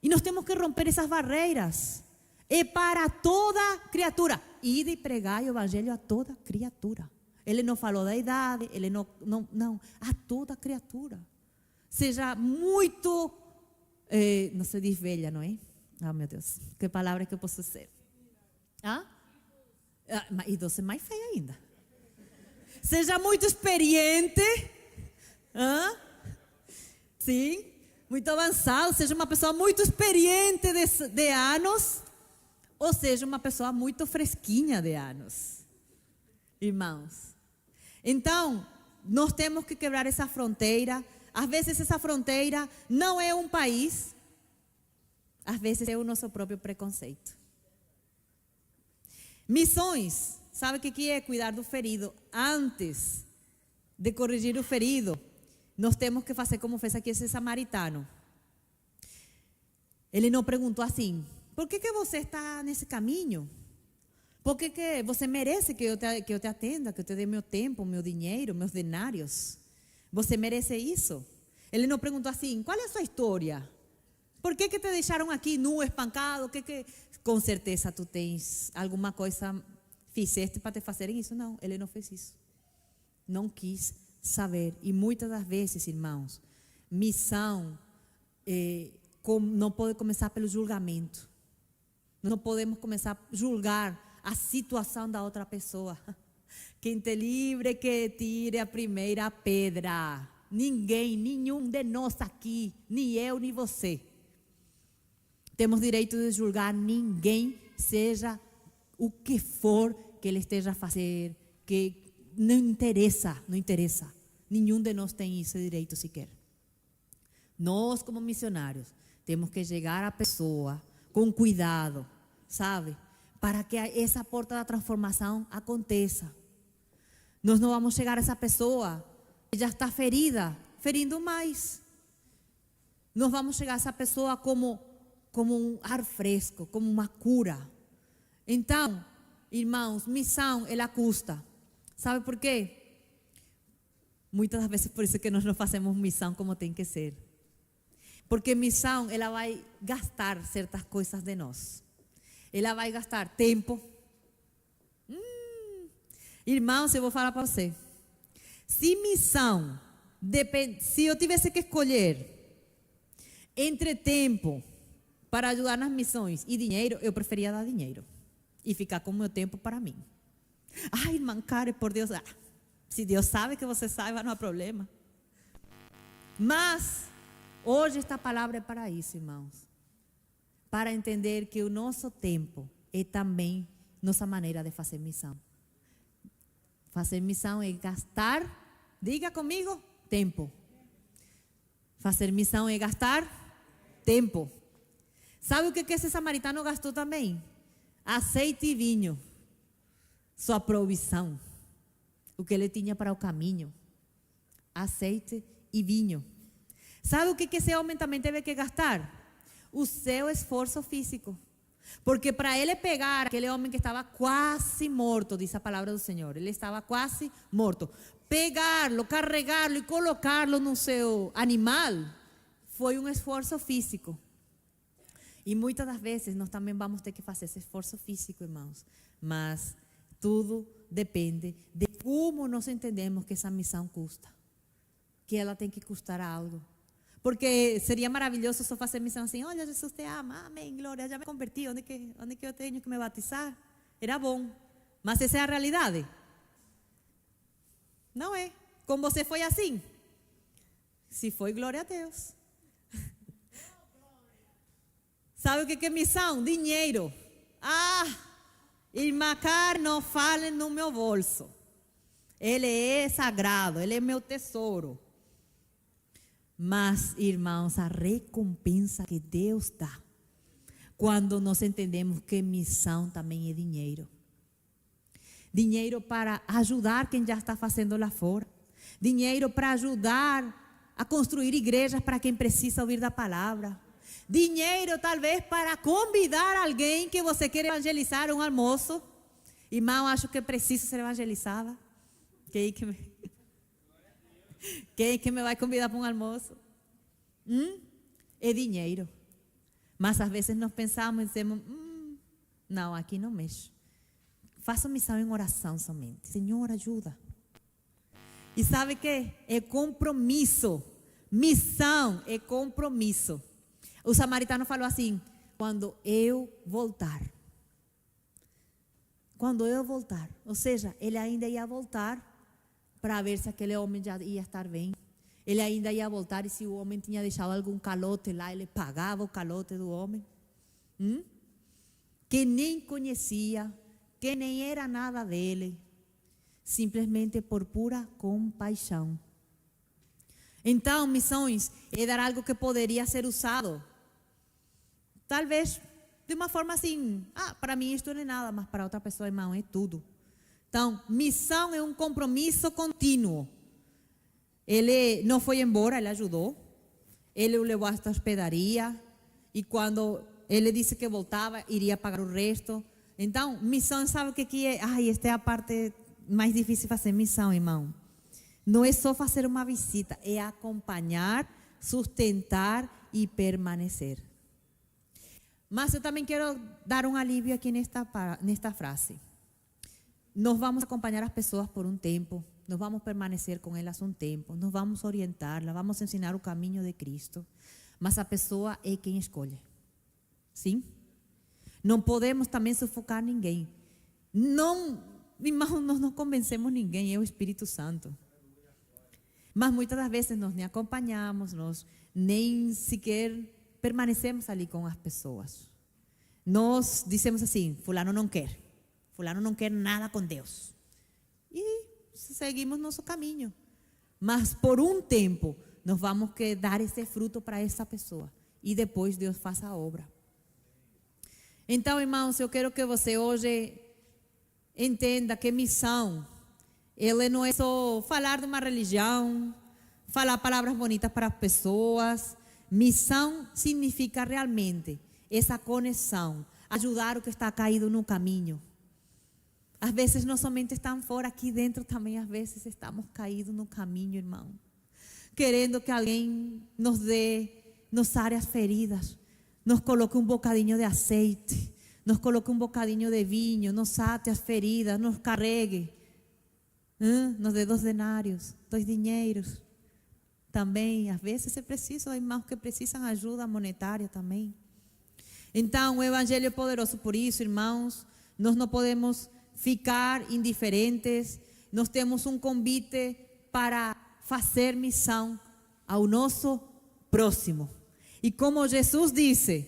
E nós temos que romper essas barreiras. É para toda criatura. Ide e pregai o evangelho a toda criatura. Ele não falou da idade, ele não, a toda criatura. Seja muito, não se diz velha, não é? Ah, meu Deus, que palavra que eu posso ser? Idosa é mais feia ainda. Seja muito experiente, sim, muito avançado, seja uma pessoa muito experiente de anos, ou seja uma pessoa muito fresquinha de anos. Irmãos, então, nós temos que quebrar essa fronteira. Às vezes essa fronteira não é um país, às vezes é o nosso próprio preconceito. Missões, sabe o que é cuidar do ferido? Antes de corrigir o ferido, nós temos que fazer como fez aqui esse samaritano. Ele não perguntou assim, por que você está nesse caminho? Por que você merece que eu te atenda, que eu te dê meu tempo, meu dinheiro, meus denários? Você merece isso? Ele não perguntou assim: qual é a sua história? Por que te deixaram aqui nu, espancado? Com certeza tu tens alguma coisa, fizeste para te fazerem isso. Não, ele não fez isso. Não quis saber. E muitas das vezes, irmãos, missão não pode começar pelo julgamento. Não podemos começar a julgar a situação da outra pessoa. Quem te livre que tire a primeira pedra. Ninguém, nenhum de nós aqui, nem eu, nem você, temos direito de julgar ninguém, seja o que for que ele esteja a fazer, que não interessa. Nenhum de nós tem esse direito sequer. Nós, como missionários, temos que chegar à pessoa com cuidado, sabe? Para que essa porta da transformação aconteça. Nós não vamos chegar a essa pessoa que já está ferida, ferindo mais. Nós vamos chegar a essa pessoa como um ar fresco, como uma cura. Então, irmãos, missão, ela custa. Sabe por quê? Muitas das vezes por isso que nós não fazemos missão como tem que ser. Porque missão, ela vai gastar certas coisas de nós. Ela vai gastar tempo. Irmãos, eu vou falar para você. Se missão, se eu tivesse que escolher entre tempo para ajudar nas missões e dinheiro, eu preferia dar dinheiro e ficar com o meu tempo para mim. Ai, irmã Karen, por Deus, se Deus sabe que você saiba, não há problema. Mas hoje esta palavra é para isso, irmãos, para entender que o nosso tempo é também nossa maneira de fazer missão. Fazer missão é gastar, diga comigo, tempo. Fazer missão é gastar tempo. Sabe o que esse samaritano gastou também? Azeite e vinho. Sua provisão. O que ele tinha para o caminho. Azeite e vinho. Sabe o que esse homem também teve que gastar? O seu esforço físico. Porque para ele pegar aquele homem que estava quase morto, diz a palavra do Senhor, ele estava quase morto, pegá-lo, carregá-lo e colocá-lo no seu animal, foi um esforço físico. E muitas das vezes nós também vamos ter que fazer esse esforço físico, irmãos. Mas tudo depende de como nós entendemos que essa missão custa. Que ela tem que custar algo. Porque seria maravilhoso só fazer missão assim: olha, Jesus te ama, amém, glória, já me converti, onde que eu tenho que me batizar? Era bom, mas essa é a realidade? Não é. Com você foi assim? Se foi, glória a Deus. Sabe o que é missão? Dinheiro. Irmã Karen, não fale no meu bolso. Ele é sagrado, ele é meu tesouro. Mas, irmãos, a recompensa que Deus dá quando nós entendemos que missão também é dinheiro. Dinheiro para ajudar quem já está fazendo lá fora. Dinheiro para ajudar a construir igrejas para quem precisa ouvir da palavra. Dinheiro talvez para convidar alguém que você quer evangelizar, um almoço. Irmão, acho que preciso ser evangelizada. Quem que me vai convidar para um almoço? É dinheiro. Mas às vezes nós pensamos e dizemos: não, aqui não mexo. Faça missão em oração somente. Senhor, ajuda. E sabe o que? É compromisso. Missão é compromisso. O samaritano falou assim: quando eu voltar. Quando eu voltar. Ou seja, ele ainda ia voltar para ver se aquele homem já ia estar bem. Ele ainda ia voltar, e se o homem tinha deixado algum calote lá, ele pagava o calote do homem. Que nem conhecia, que nem era nada dele, simplesmente por pura compaixão. Então, missões é dar algo que poderia ser usado, talvez de uma forma assim: para mim isto não é nada, mas para outra pessoa, irmão, é tudo. Então, missão é um compromisso contínuo. Ele não foi embora, ele ajudou. Ele o levou hasta a hospedaria. E quando ele disse que voltava, iria pagar o resto. Então, missão, sabe o que é? Esta é a parte mais difícil de fazer missão, irmão. Não é só fazer uma visita, é acompanhar sustentar e permanecer. Mas eu também quero dar um alívio aqui nesta frase. Nós vamos acompanhar as pessoas por um tempo, nós vamos permanecer com elas um tempo, nós vamos orientá-las, vamos ensinar o caminho de Cristo, mas a pessoa é quem escolhe. Sim? Não podemos também sufocar ninguém. Não, irmãos, nós não convencemos ninguém, é o Espírito Santo. Mas muitas das vezes nós nem acompanhamos, nós nem sequer permanecemos ali com as pessoas. Nós dizemos assim, fulano não quer nada com Deus. E seguimos nosso caminho. Mas por um tempo, nós vamos que dar esse fruto para essa pessoa. E depois Deus faça a obra. Então, irmãos, eu quero que você hoje entenda que missão, ele não é só falar de uma religião, falar palavras bonitas para as pessoas. Missão significa realmente essa conexão, ajudar o que está caído no caminho. Às vezes não somente estão fora, aqui dentro também às vezes estamos caídos no caminho, irmão. Querendo que alguém nos dê, nos sare as feridas, nos coloque um bocadinho de azeite, nos coloque um bocadinho de vinho, nos ate as feridas, nos carregue, nos dê 2 denários, 2 dinheiros. Também, às vezes é preciso, há irmãos que precisam ajuda monetária também. Então, o Evangelho é poderoso por isso, irmãos. Nós não podemos ficar indiferentes. Nós temos um convite para fazer missão ao nosso próximo. E como Jesus disse,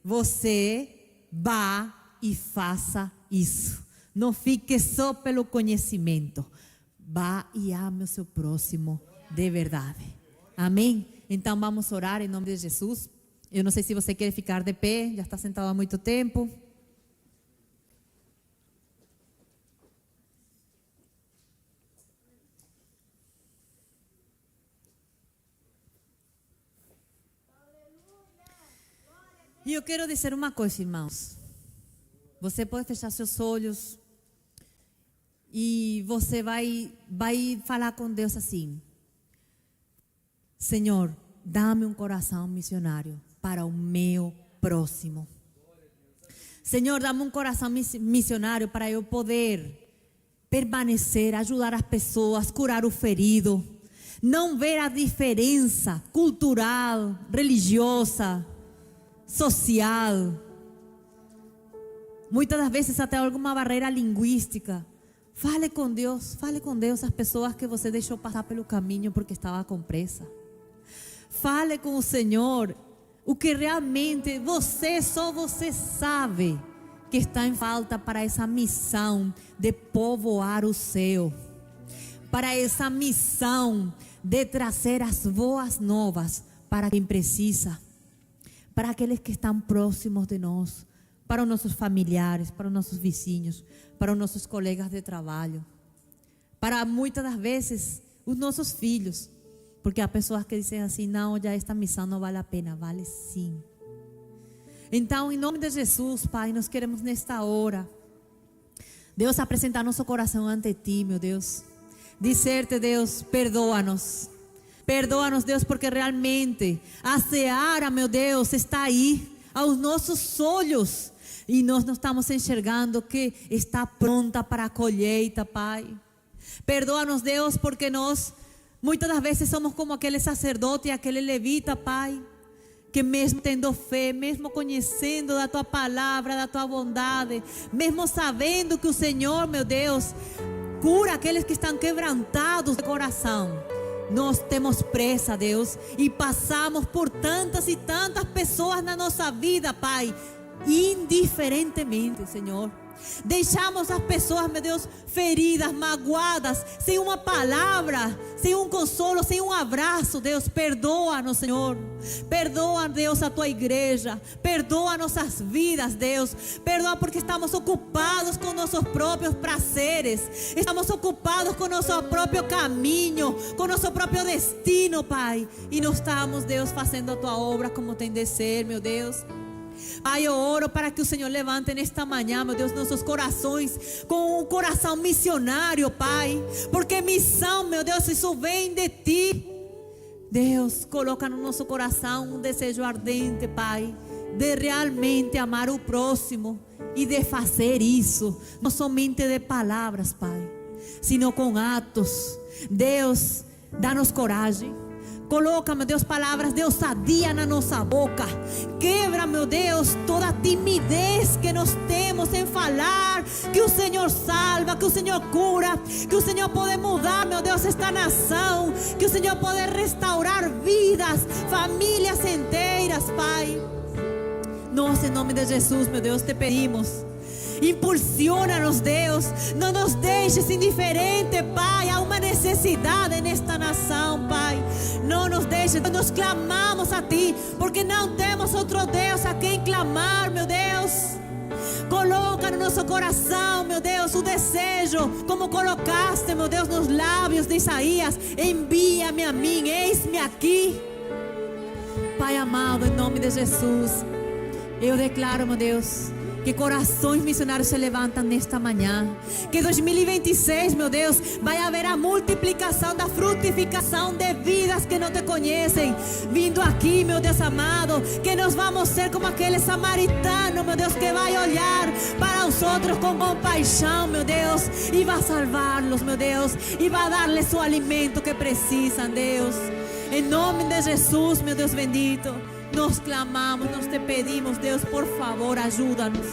você vá e faça isso. Não fique só pelo conhecimento. Vá e ame o seu próximo de verdade. Amém? Então vamos orar em nome de Jesus. Eu não sei se você quer ficar de pé, já está sentado há muito tempo. E eu quero dizer uma coisa, irmãos. Você pode fechar seus olhos e você vai falar com Deus assim: Senhor, dá-me um coração missionário para o meu próximo. Senhor, dá-me um coração missionário para eu poder permanecer, ajudar as pessoas, curar o ferido, não ver a diferença cultural, religiosa, social. Muitas das vezes até alguma barreira linguística. Fale com Deus as pessoas que você deixou passar pelo caminho porque estava com pressa. Fale com o Senhor o que realmente só você sabe que está em falta para essa missão de povoar o céu, para essa missão de trazer as boas novas para quem precisa, para aqueles que estão próximos de nós, para os nossos familiares, para os nossos vizinhos, para os nossos colegas de trabalho, para muitas das vezes os nossos filhos. Porque há pessoas que dizem assim: não, já esta missão não vale a pena. Vale sim. Então, em nome de Jesus, Pai, nós queremos nesta hora, Deus, apresentar nosso coração ante Ti, meu Deus. Dizer-te, Deus, perdoa-nos. Perdoa-nos, Deus, porque realmente a seara, meu Deus, está aí, aos nossos olhos. E nós não estamos enxergando que está pronta para a colheita, Pai. Perdoa-nos, Deus, porque nós muitas das vezes somos como aquele sacerdote e aquele levita, Pai, que mesmo tendo fé, mesmo conhecendo da Tua palavra, da Tua bondade, mesmo sabendo que o Senhor, meu Deus, cura aqueles que estão quebrantados de coração, nós temos pressa, Deus, e passamos por tantas e tantas pessoas na nossa vida, Pai, indiferentemente, Senhor. Deixamos as pessoas, meu Deus, feridas, magoadas, sem uma palavra, sem um consolo, sem um abraço. Deus, perdoa-nos, Senhor. Perdoa, Deus, a Tua igreja. Perdoa nossas vidas, Deus. Perdoa porque estamos ocupados com nossos próprios prazeres. Estamos ocupados com nosso próprio caminho, com nosso próprio destino, Pai. E não estamos, Deus, fazendo a Tua obra como tem de ser, meu Deus. Pai, eu oro para que o Senhor levante nesta manhã, meu Deus, nossos corações com um coração missionário, Pai, porque missão, meu Deus, isso vem de Ti. Deus, coloca no nosso coração um desejo ardente, Pai, de realmente amar o próximo e de fazer isso, não somente de palavras, Pai, sino com atos. Deus, dá-nos coragem. Coloca, meu Deus, palavras de ousadia na nossa boca. Quebra, meu Deus, toda a timidez que nós temos em falar que o Senhor salva, que o Senhor cura, que o Senhor pode mudar, meu Deus, esta nação, que o Senhor pode restaurar vidas, famílias inteiras, Pai. Nós, em nome de Jesus, meu Deus, te pedimos. Impulsiona-nos, Deus. Não nos deixes indiferente, Pai. Há uma necessidade nesta nação, Pai. Não nos deixes. Nós clamamos a Ti, porque não temos outro Deus a quem clamar, meu Deus. Coloca no nosso coração, meu Deus, o desejo, como colocaste, meu Deus, nos lábios de Isaías. Envia-me a mim, eis-me aqui. Pai amado, em nome de Jesus, eu declaro, meu Deus, que corações missionários se levantam nesta manhã. Que 2026, meu Deus, vai haver a multiplicação da frutificação de vidas que não te conhecem, vindo aqui, meu Deus amado. Que nós vamos ser como aquele samaritano, meu Deus, que vai olhar para os outros com compaixão, meu Deus, e vai salvá-los, meu Deus, e vai dar-lhes o alimento que precisam, Deus. Em nome de Jesus, meu Deus bendito, nós clamamos, nós te pedimos, Deus, por favor, ajuda-nos.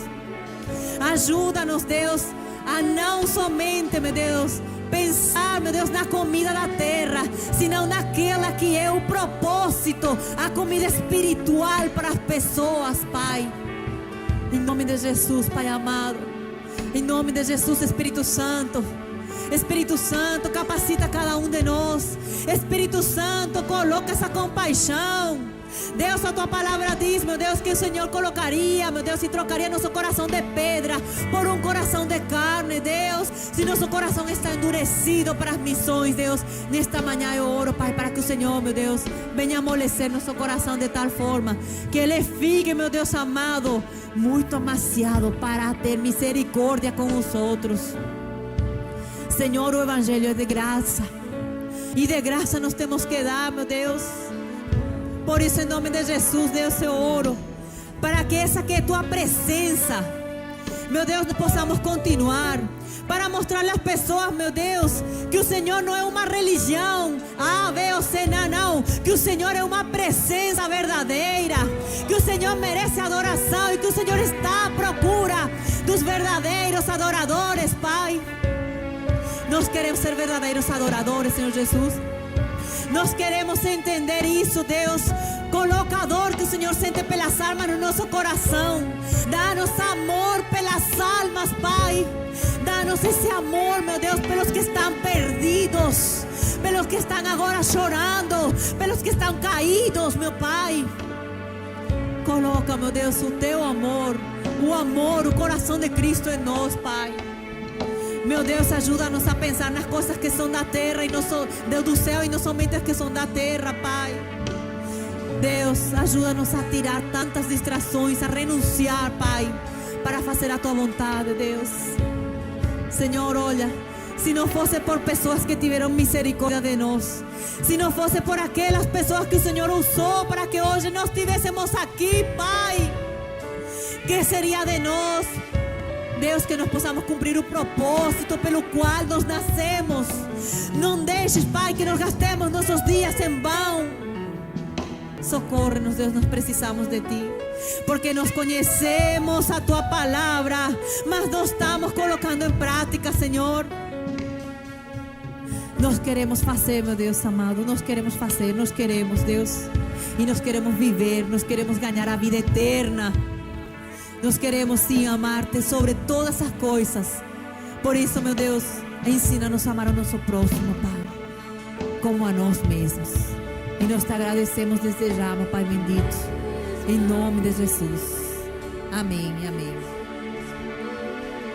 Ajuda-nos, Deus, a não somente, meu Deus, pensar, meu Deus, na comida da terra, senão naquela que é o propósito, a comida espiritual para as pessoas, Pai. Em nome de Jesus, Pai amado. Em nome de Jesus, Espírito Santo. Espírito Santo, capacita cada um de nós. Espírito Santo, coloca essa compaixão. Deus, a tua palavra diz, meu Deus, que o Senhor colocaria, meu Deus, e trocaria nosso coração de pedra por um coração de carne, Deus. Se nosso coração está endurecido para as missões, Deus, nesta manhã eu oro, Pai, para que o Senhor, meu Deus, venha amolecer nosso coração de tal forma que ele fique, meu Deus amado, muito amaciado para ter misericórdia com os outros. Senhor, o Evangelho é de graça, e de graça nós temos que dar, meu Deus. Por isso, em nome de Jesus, Deus, eu oro para que essa que é tua presença, meu Deus, possamos continuar para mostrar às pessoas, meu Deus, que o Senhor não é uma religião, B ou C, não, que o Senhor é uma presença verdadeira, que o Senhor merece adoração e que o Senhor está à procura dos verdadeiros adoradores, Pai. Nós queremos ser verdadeiros adoradores, Senhor Jesus. Nós queremos entender isso, Deus. Coloca a dor que o Senhor sente pelas almas no nosso coração. Dá-nos amor pelas almas, Pai. Dá-nos esse amor, meu Deus, pelos que estão perdidos, pelos que estão agora chorando, pelos que estão caídos, meu Pai. Coloca, meu Deus, o teu amor, o coração de Cristo em nós, Pai. Meu Deus, ajuda-nos a pensar nas coisas que são da terra e não só do céu, e não somente as que são da terra, Pai. Deus, ajuda-nos a tirar tantas distrações, a renunciar, Pai, para fazer a tua vontade, Deus. Senhor, olha, se não fosse por pessoas que tiveram misericórdia de nós, se não fosse por aquelas pessoas que o Senhor usou para que hoje nós estivéssemos aqui, Pai, que seria de nós? Deus, que nós possamos cumprir o propósito pelo qual nós nascemos. Não deixes, Pai, que nós gastemos nossos dias em vão. Socorre-nos, Deus, nós precisamos de Ti, porque nós conhecemos a Tua palavra, mas não estamos colocando em prática, Senhor. Nós queremos fazer, meu Deus amado, nós queremos fazer, nós queremos, Deus, e nós queremos viver, nós queremos ganhar a vida eterna. Nós queremos sim amar-te sobre todas as coisas. Por isso, meu Deus, ensina-nos a amar o nosso próximo, Pai, como a nós mesmos. E nós te agradecemos desde já, meu Pai bendito, em nome de Jesus. Amém e amém.